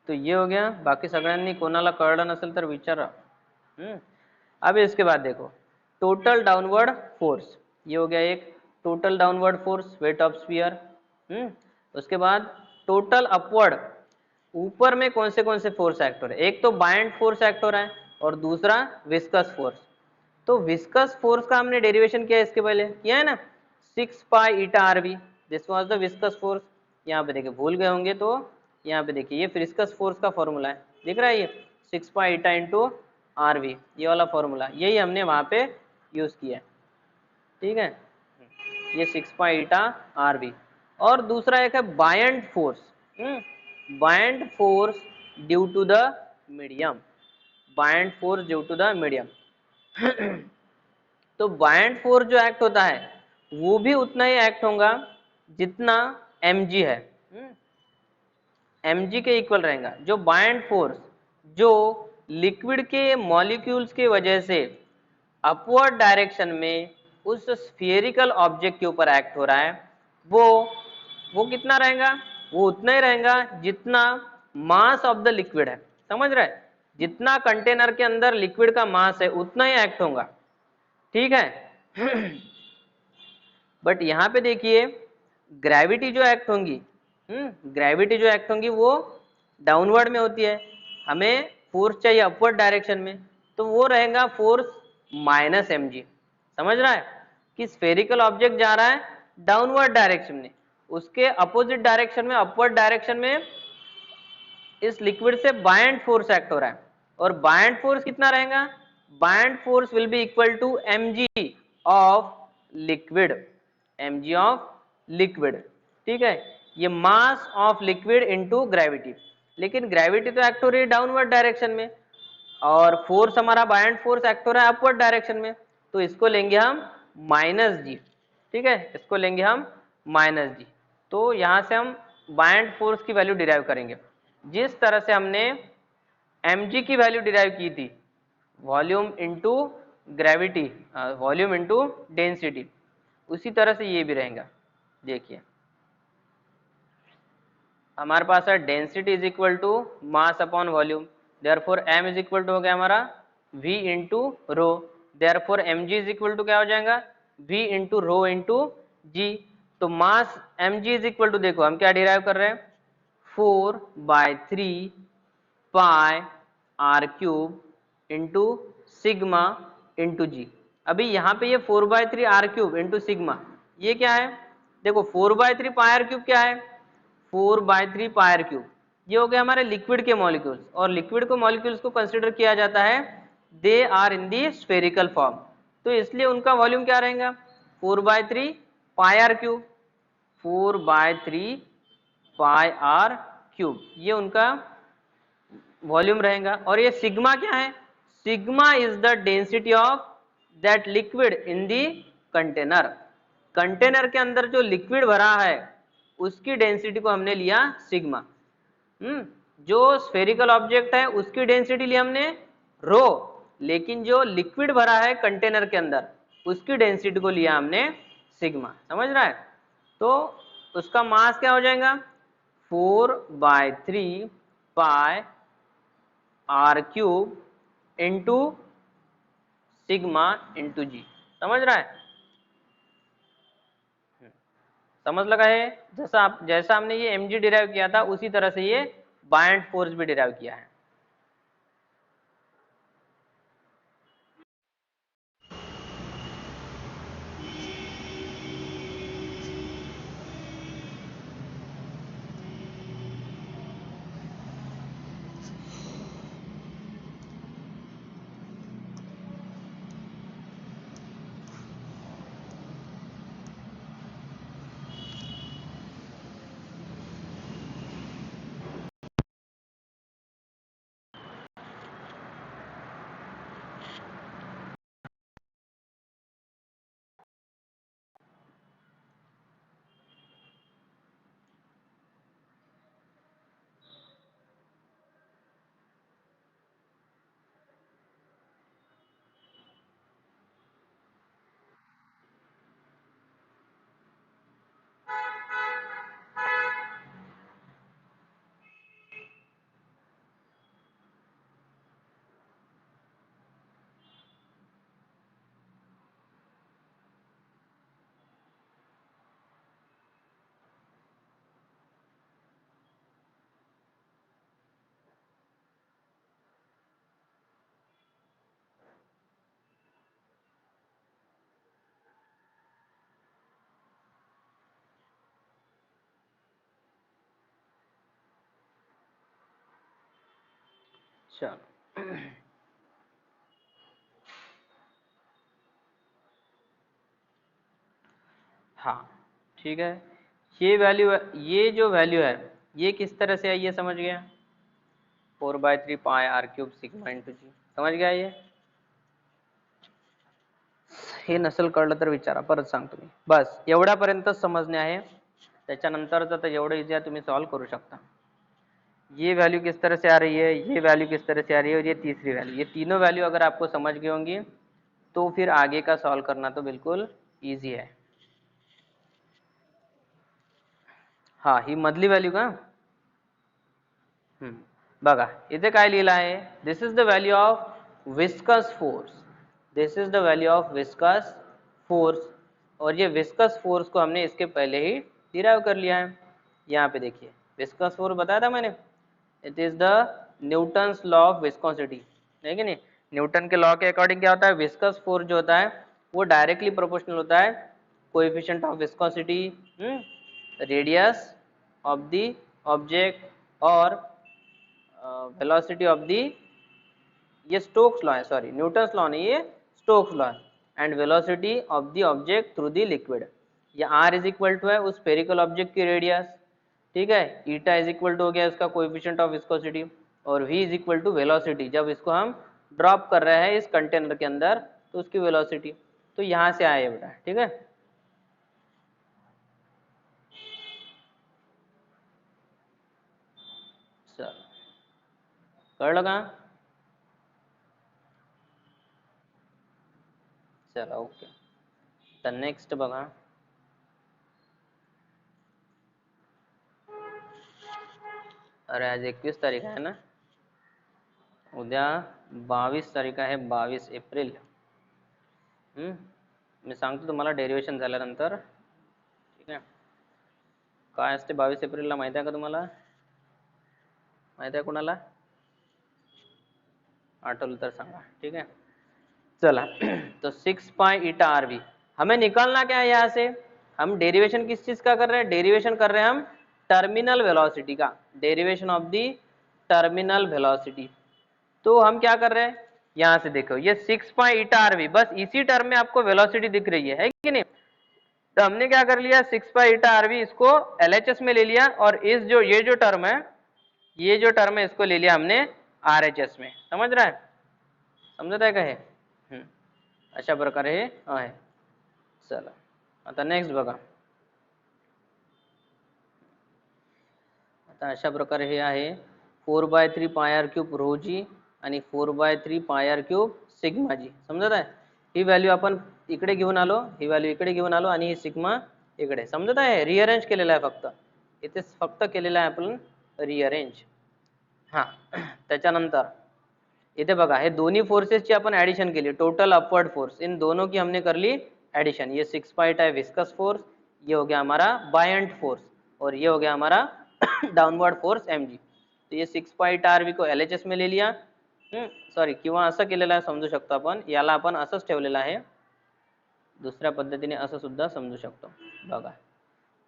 तो ये हो गया. बाकी सगळ्यांनी कोणाला कळलं नसेल तर विचारा. अब इसके बाद देखो, टोटल डाउनवर्ड फोर्स, ये हो गया एक total downward force, wait of sphere. उसके बाद टोटल अपवर्ड, ऊपर में कौन से फोर्स एक्ट हो रहे हैं? एक तो बायंड फोर्स एक्ट हो रहा है और दूसरा विस्कस फोर्स. तो विस्कस फोर्स का हमने डेरिवेशन किया, इसके पहले किया है ना, 6 pi eta RV, this was the viscous force. यहाँ पे देखिए, भूल गए होंगे तो यहाँ पे देखिए, ये विस्कस फोर्स का फॉर्मूला है, दिख रहा है ये 6 पाई ईटा इंटू आरवी, ये वाला फॉर्मूला, यही हमने वहाँ पे यूज किया है. ठीक है, ये 6 पाई ईटा आरवी. और दूसरा एक है buoyant force, buoyant force due to the medium, buoyant force due to the medium. तो बायंड फोर्स जो एक्ट होता है वो भी उतना ही एक्ट होगा जितना mg है, mg के इक्वल रहेगा. जो बायंड फोर्स जो लिक्विड के मॉलिक्यूल्स की वजह से अपवर्ड डायरेक्शन में उस स्फीयरिकल ऑब्जेक्ट के ऊपर एक्ट हो रहा है, वो कितना रहेगा? वो उतना ही रहेगा जितना मास ऑफ द लिक्विड है. समझ रहे? जितना कंटेनर के अंदर लिक्विड का मास है उतना ही एक्ट होगा. ठीक है. बट यहाँ पे देखिए, ग्रेविटी जो एक्ट होंगी, ग्रेविटी जो एक्ट होंगी वो डाउनवर्ड में होती है. हमें फोर्स चाहिए अपवर्ड डायरेक्शन में, तो वो रहेगा फोर्स माइनस mg. समझ रहा है कि स्फेरिकल ऑब्जेक्ट जा रहा है डाउनवर्ड डायरेक्शन में, उसके अपोजिट डायरेक्शन में, अपवर्ड डायरेक्शन में इस लिक्विड से बायंड फोर्स एक्ट हो रहा है. और बायंड फोर्स कितना रहेगा? Buoyant force will be equal to mg of liquid, mg of liquid. ठीक है, ये mass of liquid into gravity. लेकिन ग्रेविटी तो एक्ट हो रही है डाउनवर्ड डायरेक्शन में और फोर्स हमारा बायंड फोर्स एक्ट हो रहा है अपवर्ड डायरेक्शन में, तो इसको लेंगे हम माइनस जी. ठीक है, इसको लेंगे हम माइनस जी. तो यहां से हम बायंड फोर्स की वैल्यू डिराइव करेंगे जिस तरह से हमने mg की वैल्यू डिराइव की थी, volume into gravity, volume into density, उसी तरह से ये भी रहेगा. देखिए, हमारे पास है density is equal to mass upon volume, therefore m is equal to हो गया हमारा v into rho, therefore mg is equal to क्या हो जाएगा? v into rho into g. तो mass mg is equal to, देखो हम क्या डिराइव कर रहे हैं, 4/3 pi r cube into sigma into G. अभी यहाँ पे ये 4/3 r क्यूब इंटू सिग्मा, ये क्या है? देखो 4/3 पाई r क्यूब क्या है? 4/3 पायर क्यूब, ये हो गया हमारे लिक्विड के मॉलिक्यूल्स. और लिक्विड के मॉलिक्यूल्स को कंसिडर किया जाता है, they are in the spherical form, तो इसलिए उनका वॉल्यूम क्या रहेगा? 4/3 pi R cube, 4/3 pi R cube, ये उनका वॉल्यूम रहेगा. और ये सिग्मा क्या है? Sigma is the density of that liquid in the container. Container के अंदर जो लिक्विड भरा है उसकी डेंसिटी को हमने लिया सिग्मा. जो स्फेरिकल ऑब्जेक्ट है उसकी डेंसिटी ली हमने रो, लेकिन जो लिक्विड भरा है कंटेनर के अंदर उसकी डेंसिटी को लिया हमने सिग्मा. समझ रहा है? तो उसका मास क्या हो जाएगा? 4/3 pi R cube into sigma into G. समझ रहा है? समझ लगा है? जैसा हमने ये mg डिराइव किया था उसी तरह से ये बायंड फोर्स भी डिराइव किया है. चलो हाँ ठीक है, ये वैल्यू, ये जो वैल्यू है ये किस तरह से आई ये समझ गया, 4/3 pi R cube sigma into G, समझ गया ये? हे नसेल कळलं तर विचारा, परत सांगतो मी, बस एवढ्यापर्यंत समजणे आहे, त्याच्यानंतरचं तर एवढं इझी आहे, तुम्ही सॉल्व करू शकता। ये वैल्यू किस तरह से आ रही है, ये वैल्यू किस तरह से आ रही है, और ये तीसरी वैल्यू, ये तीनों वैल्यू अगर आपको समझ गई होंगी तो फिर आगे का सॉल्व करना तो बिल्कुल इजी है। हाँ ही मधली वैल्यू का, बघा इथे काय लिहिलं आहे, this is the value of viscous force, this is the value of viscous force, और ये विस्कस फोर्स को हमने इसके पहले ही डिराइव कर लिया है। यहाँ पे देखिए विस्कस फोर्स बताया था मैंने, it is the Newton's law of viscosity, है कि नहीं? न्यूटन के लॉ के अकॉर्डिंग क्या होता है, विस्कस फोर्स जो होता है वो डायरेक्टली प्रोपोर्शनल होता है coefficient of viscosity, radius of the object, और वेलोसिटी ऑफ द, ये स्टोक्स लॉ है, सॉरी न्यूटन्स लॉ नहीं, ये स्टोक्स लॉ है, and velocity of the object through the liquid, ये r इज इक्वल टू है उस स्फेरिकल ऑब्जेक्ट की रेडियस, ठीक है, ईटा इज इक्वल टू हो गया इसका कोएफिशिएंट ऑफ विस्कोसिटी, और v is equal to velocity, जब इसको हम ड्रॉप कर रहे हैं इस कंटेनर के अंदर तो उसकी वेलोसिटी, तो यहाँ से आया बेटा, ठीक है। चलो कळलं का? चला ओके, तर नेक्स्ट बघा, अरे आज 21 तारीख आहे ना, उद्या 22 तारीख आहे, 22 एप्रिल। मी सांगतो तुम्हाला डेरिवेशन झाल्यानंतर, ठीक आहे, काय असते 22 एप्रिलला माहिती आहे का तुम्हाला, माहिती आहे कोणाला, आठवलं तर सांगा, ठीक है। चला तो 6 पाई ईटा आर वी, हमें निकालना क्या है यहाँ से, हम डेरिवेशन किस चीज का कर रहे हैं, डेरिवेशन कर रहे हैं हम टर्मिनल वेलोसिटी का, derivation of the terminal velocity. तो हम क्या कर रहे हैं, यहाँ से देखो ये 6 पाई ईटा आर वी, बस इसी टर्म में आपको वेलोसिटी दिख रही है कि नहीं, तो हमने क्या कर लिया 6 पाई ईटा आर वी इसको LHS में ले लिया, और इस जो ये जो टर्म है, ये जो टर्म है इसको ले लिया हमने RHS में, समझ रहा है, समझत आहे का हे, अशा प्रकारे हे आहे। चला आता नेक्स्ट बघा, आता अशा प्रकारे हे आहे 4/3 पाय आर क्यूब रो जी आणि 4/3 पाय आर क्यूब सिग्मा जी, समजत आहे, ही व्हॅल्यू आपण इकडे घेऊन आलो, ही व्हॅल्यू इकडे घेऊन आलो, आणि ही सिग्मा इकडे, समजत आहे, रिअरेंज केलेला आहे फक्त, इथे फक्त केलेला आहे आपण रिअरेंज। हां त्याच्यानंतर इथे बघा हे दोन्ही फोर्सेसची आपण ऍडिशन केली, टोटल अपवर्ड फोर्स इन दोनों की हमने कर ली एडिशन, ये 6 पाई है विस्कस फोर्स, ये हो गया हमारा बायंट फोर्स, और ये हो गया हमारा डाउनवर्ड फोर्स mg, तो ये 6 पाई आर वी को LHS में ले लिया, सॉरी किंवा असं केलेलं आहे समजू शकतो आपण, याला आपण असंच ठेवलेलं आहे, दुसऱ्या पद्धतीने असं सुद्धा समजू शकतो, बघा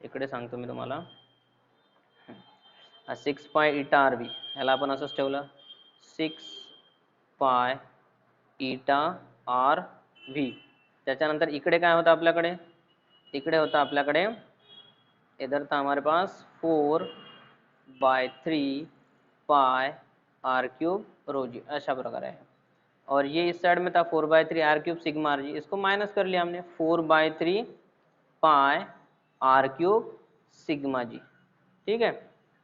इकडे सांगतो मी तुम्हाला, 6 पाई ईटा आर वी याला आपण असंच ठेवलं 6 पाय ईटा आर व्ही, त्याच्यानंतर इकडे काय होतं आपल्याकडे, इकडे होतं आपल्याकडे, इधर था हमारे पास 4/3 पाय आर क्यूब रो जी, अशा प्रकारे है, और ये इस साइड में था 4/3 R cube sigma R G, इसको माइनस कर लिया हमने 4/3 pi R cube sigma G, ठीक है,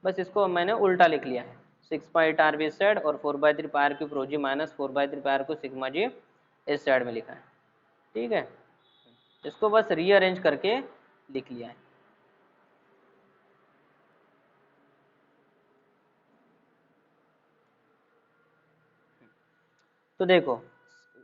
बस इसको मैंने उल्टा लिख लिया है, 6 पाई आर बी इस साइड और 4/3 pi R cube rho G minus 4/3 pi R cube sigma G इस साइड में लिखा है, ठीक है, इसको बस रीअरेंज करके लिख लिया है। तो देखो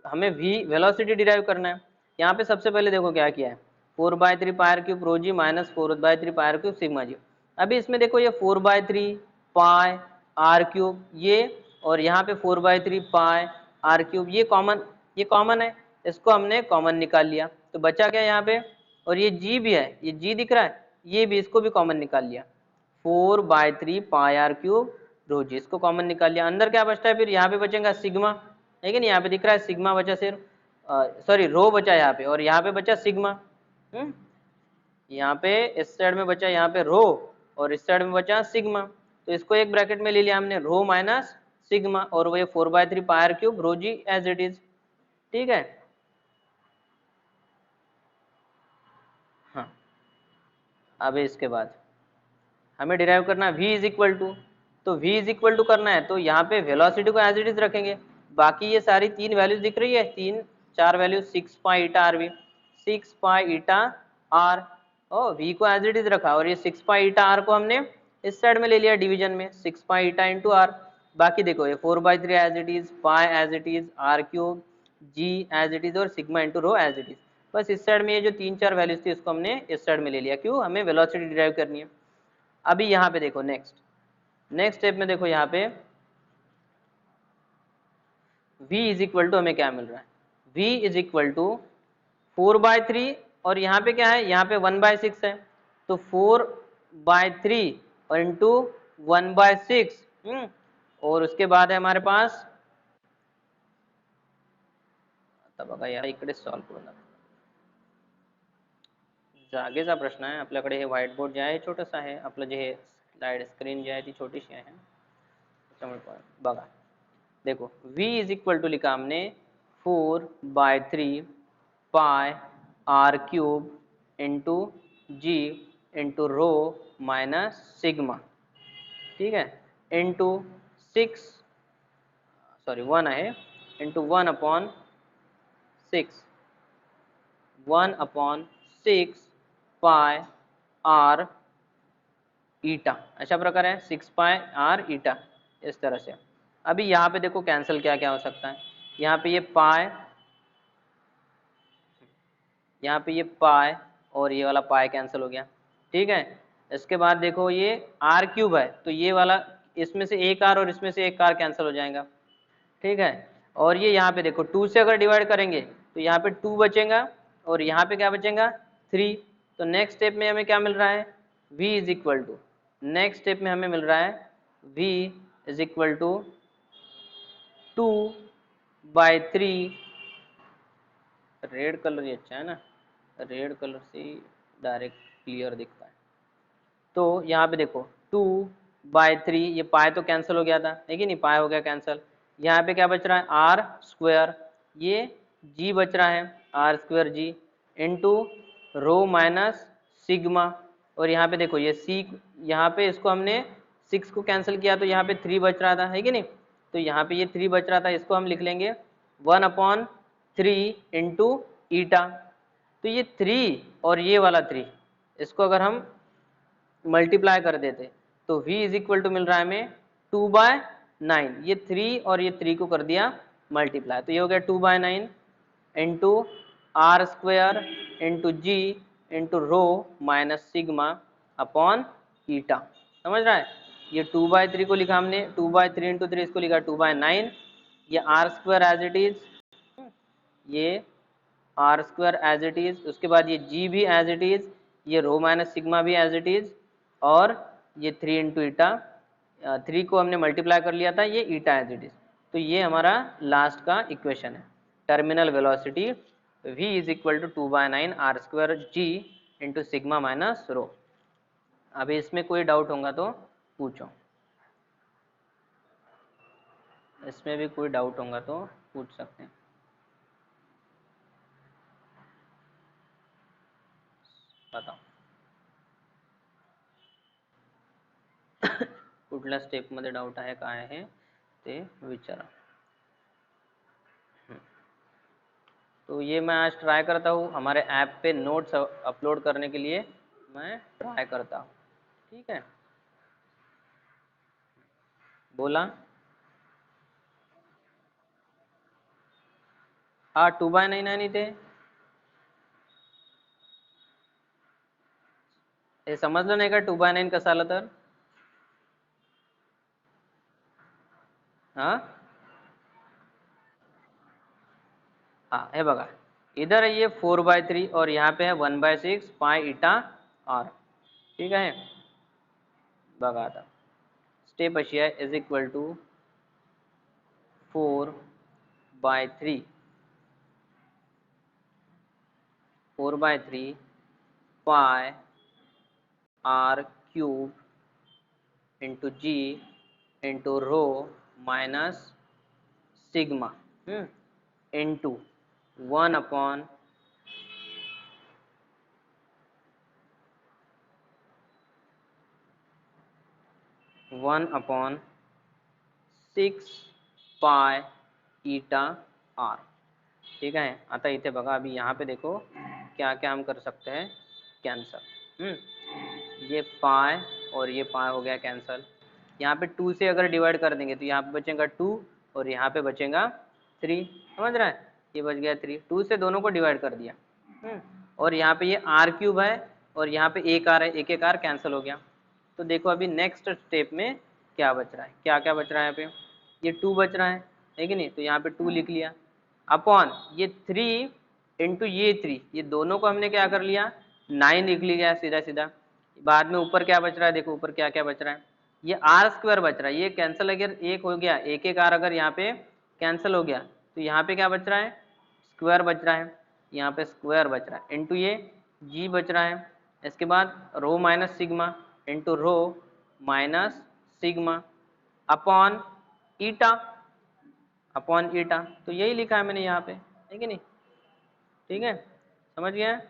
हमें v वेलोसिटी डिराइव करना है, यहाँ पे सबसे पहले देखो क्या किया है, 4/3 pi R cube rho G minus 4/3 pi R cube sigma G, अभी इसमें देखो ये 4/3 पाई आर क्यूब ये, और यहाँ पे 4/3 पाई आर क्यूब ये कॉमन है, इसको हमने कॉमन निकाल लिया, तो बचा क्या यहाँ पे, और ये g भी है, ये g दिख रहा है, ये भी, इसको भी कॉमन निकाल लिया, 4/3 पाई आर क्यूब रो जी, इसको कॉमन निकाल लिया, अंदर क्या बचता है फिर, यहाँ पे बचेगा सिग्मा, है कि नहीं, यहाँ पे दिख रहा है सिग्मा बचा सिर्फ, सॉरी रो बचा यहाँ पे, और यहाँ पे बचा सिग्मा। यहाँ पे इस साइड में बचा यहाँ पे रो, और इस साइड में बचा सिग्मा, तो इसको एक ब्रैकेट में ले लिया हमने, रो माइनस सिग्मा, और वो ये 4/3 pi R cube rho G as it is. ठीक है, हाँ अब इसके बाद हमें डिराइव करना है v इज इक्वल टू, तो v इज इक्वल टू करना है तो यहाँ पे वेलोसिटी को एज इट इज रखेंगे, बाकी ये सारी तीन वैल्यूज दिख रही है, तीन चार value 6 pi eta R V, 6 pi eta R, ओ v को एज इट इज रखा, और ये 6 पाई ईटा आर को हमने इस साइड में ले लिया डिवीजन में, 6 पाई ईटा इंटू आर, बाकी देखो ये 4/3 as it is, pi as it is, R cube, G as it is, और sigma into rho as it is. बस इस साइड में ये जो तीन चार वैल्यूज थी उसको हमने इस साइड में ले लिया, क्यों, हमें वेलोसिटी डिराइव करनी है। अभी यहाँ पे देखो नेक्स्ट स्टेप में देखो, यहाँ पे v इज इक्वल टू हमें क्या मिल रहा है, v इज इक्वल टू 4/3, और यहाँ पे क्या है, यहाँ पे 1/6 है, तो 4/3 और इंटू 1/6, और उसके बाद है हमारे पास, बघा यार इकडे सॉल्व करूंगा, जागेचा प्रश्न आहे आपल्याकडे, हे व्हाईट बोर्ड जे आहे छोटंसं आहे, आपलं जे हे स्लाइड स्क्रीन जी आहे ती छोटीशी आहे, त्याच्यामुळे बघा देखो v इज इक्वल टू लिखा हमने 4/3 pi R cube into G into rho minus sigma, ठीक है, इंटू 6 सॉरी 1 आहे, इंटू 1/6 1/6 पाय आर ईटा, अशा प्रकारे है 6 पाई आर ईटा, इस तरह से। अभी यहाँ पे देखो कैंसिल क्या क्या हो सकता है, यहाँ पे ये पाई, यहाँ पे ये पाई और ये वाला पाई कैंसिल हो गया, ठीक है। इसके बाद देखो ये आर क्यूब है, तो ये वाला इसमें से एक आर और इसमें से एक आर कैंसिल हो जाएगा, ठीक है। और ये यहाँ पे देखो 2 से अगर डिवाइड करेंगे तो यहाँ पे 2 बचेगा, और यहाँ पे क्या बचेगा 3, तो नेक्स्ट स्टेप में हमें क्या मिल रहा है, v is equal to, next step में हमें मिल रहा है v is equal to 2/3, red colour ही अच्छा है ना, रेड कलर से डायरेक्ट क्लियर दिखता है। तो यहाँ पे देखो 2/3, ये पाई तो कैंसिल हो गया था, है कि नहीं, पाई हो गया कैंसिल, यहाँ पे क्या बच रहा है आर स्क्वायर, ये जी बच रहा है R square G, into rho minus sigma, और यहाँ पे देखो ये सी, यहाँ पे इसको हमने 6 को कैंसिल किया तो यहाँ पे 3 बच रहा था, है कि नहीं, तो यहाँ पे ये 3 बच रहा था, इसको हम लिख लेंगे 1/3 इंटू ईटा, तो ये 3 और ये वाला 3, इसको अगर हम मल्टीप्लाई कर देते तो v इज इक्वल टू मिल रहा है हमें 2/9, ये 3 और ये 3 को कर दिया मल्टीप्लाई, तो ये हो गया 2/9 into R square into G into rho minus sigma upon eta, समझ रहा है। ये 2/3 को लिखा हमने, 2/3 इंटू 3 इसको लिखा 2/9, ये R square as it is, ये R square as it is, उसके बाद ये जी भी एज इट इज, ये रो माइनस सिग्मा भी एज इट इज, और ये 3 इंटू ईटा, 3 को हमने मल्टीप्लाई कर लिया था, ये ईटा एज इट इज, तो ये हमारा लास्ट का इक्वेशन है, terminal velocity v is equal to 2/9 R square G into sigma minus rho. अभी इसमें कोई डाउट होगा तो पूछो, इसमें भी कोई डाउट होगा तो पूछ सकते हैं, बताओ कुठल्या स्टेप मध्ये डाउट आहे काय आहे ते विचारा। तो ये मैं आज ट्राई करता हूँ, हमारे ऐप पे नोट्स अपलोड करने के लिए मैं ट्राई करता हूँ, ठीक है, बोला हा 2/9 आहे इथे, हे समजलं नाही का 2/9 कसं आलं तर, हाँ हाँ हे बघा, इधर है ये 4/3 और यहाँ पे है 1/6 पाई ईटा आर, ठीक है, बघा आता स्टेप अशी आहे is equal to 4/3 pi r cube into G into rho minus sigma into 1/6 pi eta r। ठीक है। आता इथे बघा, अभी यहाँ पे देखो क्या क्या हम कर सकते हैं, कैंसल। ये पाय और ये पाय हो गया कैंसल। यहाँ पे 2 से अगर डिवाइड कर देंगे तो यहाँ पे बचेगा 2 और यहाँ पे बचेगा 3। समझ रहा है, ये बच गया 3। 2 से दोनों को डिवाइड कर दिया। और यहाँ पे ये r क्यूब है और यहाँ पे एक r है, एक एक r कैंसिल हो गया। तो देखो अभी नेक्स्ट स्टेप में क्या बच रहा है, क्या क्या बच रहा है। यहाँ पे ये 2 बच रहा है कि नहीं, तो यहाँ पे 2 लिख लिया अपॉन ये 3 इंटू ये 3, ये दोनों को हमने क्या कर लिया 9 लिख लिया सीधा सीधा। बाद में ऊपर क्या बच रहा है, देखो ऊपर क्या क्या बच रहा है, ये आर स्क्वायर बच रहा है। ये कैंसिल अगर एक हो गया, एक एक आर अगर यहाँ पे कैंसिल हो गया तो यहाँ पे क्या बच रहा है, स्क्वायर बच रहा है। यहाँ पे स्क्वायर बच रहा है इंटू ये जी बच रहा है। इसके बाद rho minus sigma into rho minus sigma upon eta, upon eta. तो यही लिखा है मैंने यहाँ पे, है कि नहीं। ठीक है, समझ गया,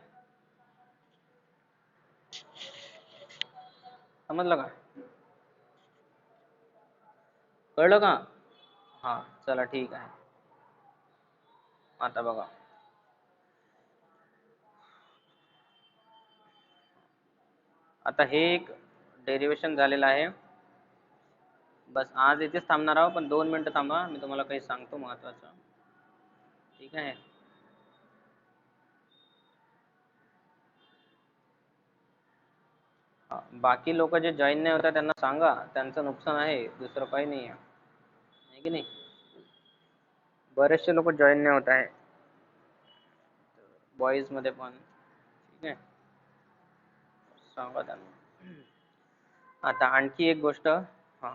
समझ लगा, कळलं का। हाँ चला ठीक आहे। आता बघा, आता हे एक डेरिवेशन झालेलं आहे। बस आज इथेच थांबणार आहोत, पण 2 मिनिटं थांबा, मी तुम्हाला काही सांगतो महत्त्वाचं। ठीक आहे, बाकी लोक जे जॉईन नाही होतात त्यांना सांगा, त्यांचं नुकसान आहे, दुसरं काही नाही आहे की नाही। बरेचसे लोक जॉईन नाही होत आहे बॉईज मध्ये पण। ठीक आहे, सांगा त्यांना। आता आणखी एक गोष्ट, हां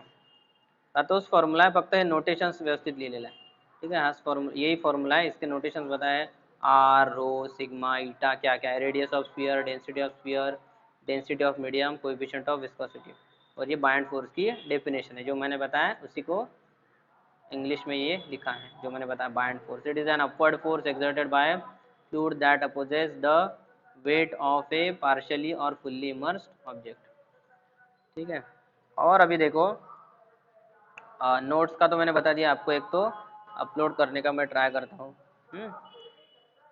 हा तोच फॉर्मूला है, फक्त हे नोटेशंस व्यवस्थित लिहिलेला आहे। ठीक है, हाच यही फॉर्मूला है, इसके नोटेशंस बताए आर रो सिग्मा ईटा क्या क्या है, radius of sphere, density of medium, coefficient of viscosity, और ये बाइंड फोर्स की डेफिनेशन है जो मैंने बताया, उसी को इंग्लिश में ये लिखा है जो मैंने बताया। Bind force, it is an upward force exerted by fluid that opposes the weight of A partially और फुल्ली इमर्स्ड ऑब्जेक्ट। ठीक है, और अभी देखो नोट्स का तो मैंने बता दिया आपको, एक तो अपलोड करने का मैं ट्राय करता हूँ।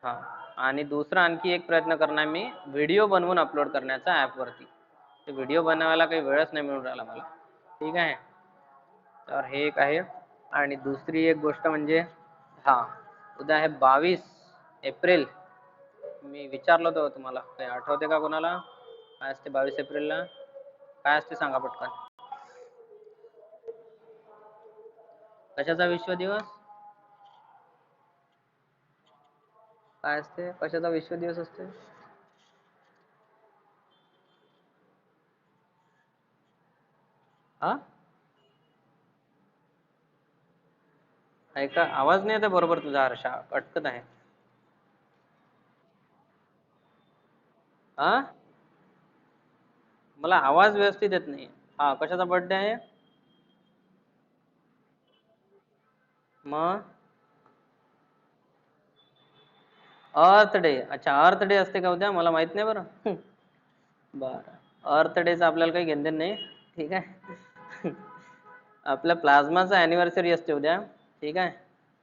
हां, आणि दुसरा आणखी एक प्रयत्न करणार मी व्हिडिओ बनवून अपलोड करण्याचा ॲपवरती। ते व्हिडिओ बनवायला काही वेळच नाही मिळून राहिला मला। ठीक आहे, तर हे एक आहे। आणि दुसरी एक गोष्ट म्हणजे हां, उद्या आहे 22 एप्रिल। मी विचारलं होतं तुम्हाला, काही आठवते का कोणाला, काय असते 22 एप्रिलला, काय असते सांगा पटकन। कशाचा विश्व दिवस, काय असते, कशाचा विश्व दिवस असते। हा, ऐका, आवाज नाही येत बरोबर तुझा हर्षा, अटकत आहे। हा, मला आवाज व्यवस्थित येत नाही। हा, कशाचा बर्थडे आहे मग, अर्थ डे। अच्छा, अर्थ डे असते का उद्या, मला माहित नाही बरं। बरं, अर्थ डेचं आपल्याला काही घेणं देणं नाही। ठीक आहे, आपल्या प्लाझ्माचा ॲनिव्हर्सरी असते उद्या। ठीक आहे,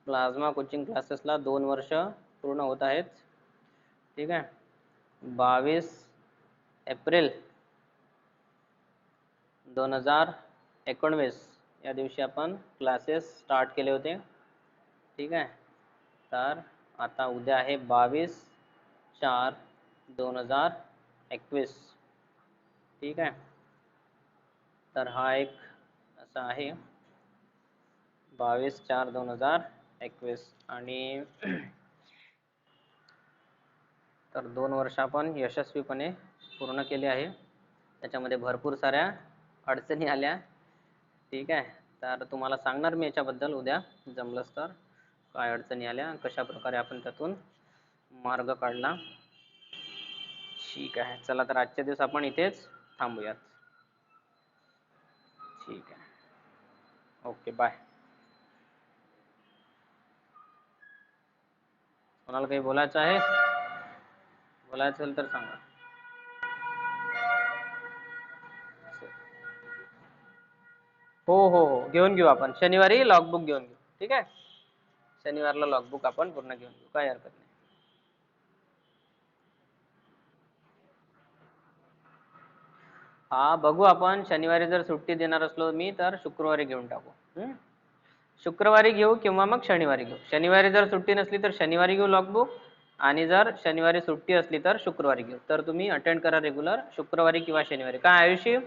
प्लाझ्मा कोचिंग क्लासेसला 2 वर्ष पूर्ण होत आहेत। ठीक आहे, 22 एप्रिल 2019 या दिवशी आपण क्लासेस स्टार्ट केले होते। ठीक आहे, तर आता उद्या आहे 22/4/2021। ठीक आहे, तर हा एक असा आहे 22/4/2021। आणि तर 2 वर्ष आपण यशस्वीपणे पूर्ण केले आहे। त्याच्यामध्ये भरपूर साऱ्या अडचणी आल्या, ठीक आहे. तर तुम्हाला सांगणार मी याच्याबद्दल उद्या जमलंच तर, काय अडचणी आल्या, कशा प्रकारे आपण त्यातून मार्ग काढला. ठीक आहे. चला तर आजच्या दिवस आपण इथेच थांबूयात. ठीक आहे. Okay bye. कोणाला काही बोलायचं आहे? बोलायचं असेल तर सांगा. हो हो हो, घेऊन घेऊ आपण शनिवारी लॉगबुक घेऊन घेऊ. ठीक आहे. शनिवारला लॉगबुक आपण पूर्ण घेऊन घेऊ, काही हरकत नाही. हा बघू, आपण शनिवारी जर सुट्टी देणार असलो मी तर शुक्रवारी घेऊन टाकू. शुक्रवारी घेऊ किंवा मग शनिवारी घेऊ. शनिवारी जर सुट्टी नसली तर शनिवारी घेऊ लॉगबुक, आणि जर शनिवारी सुट्टी असली तर शुक्रवारी घेऊ. तर तुम्ही अटेंड करा रेग्युलर शुक्रवारी किंवा शनिवारी. काय आयुषी,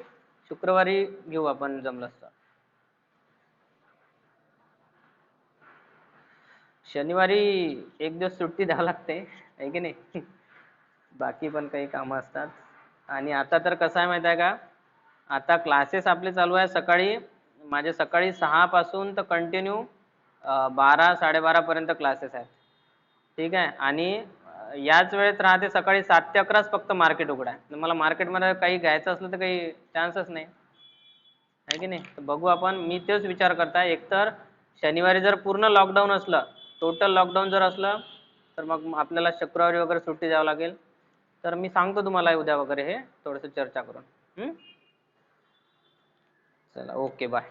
शुक्रवारी घेऊ आपण जमलंच तर. शनिवारी एक दिवस सुट्टी द्यावं लागते, आहे की नाही? बाकी पण काही कामं असतात. आणि आता तर कसं आहे माहिती आहे का, आता क्लासेस आपले चालू आहे सकाळी. माझे सकाळी 6 पासून तर कंटिन्यू 12 साडेबारा पर्यंत क्लासेस आहेत. ठीक आहे. आणि याच वेळेत राहते सकाळी 7 ते 11च फक्त मार्केट उघडं आहे. तर मला मार्केटमध्ये काही घ्यायचं असलं तर काही चान्सच नाही, आहे की नाही? तर बघू आपण, मी तेच विचार करताय, एकतर शनिवारी जर पूर्ण लॉकडाऊन असलं, टोटल लॉकडाऊन जर असलं, तर मग आपल्याला शुक्रवारी वगैरे सुट्टी द्यावं लागेल. तर मी सांगतो तुम्हाला उद्या वगैरे हे थोडंसं चर्चा करून. चला ओके बाय.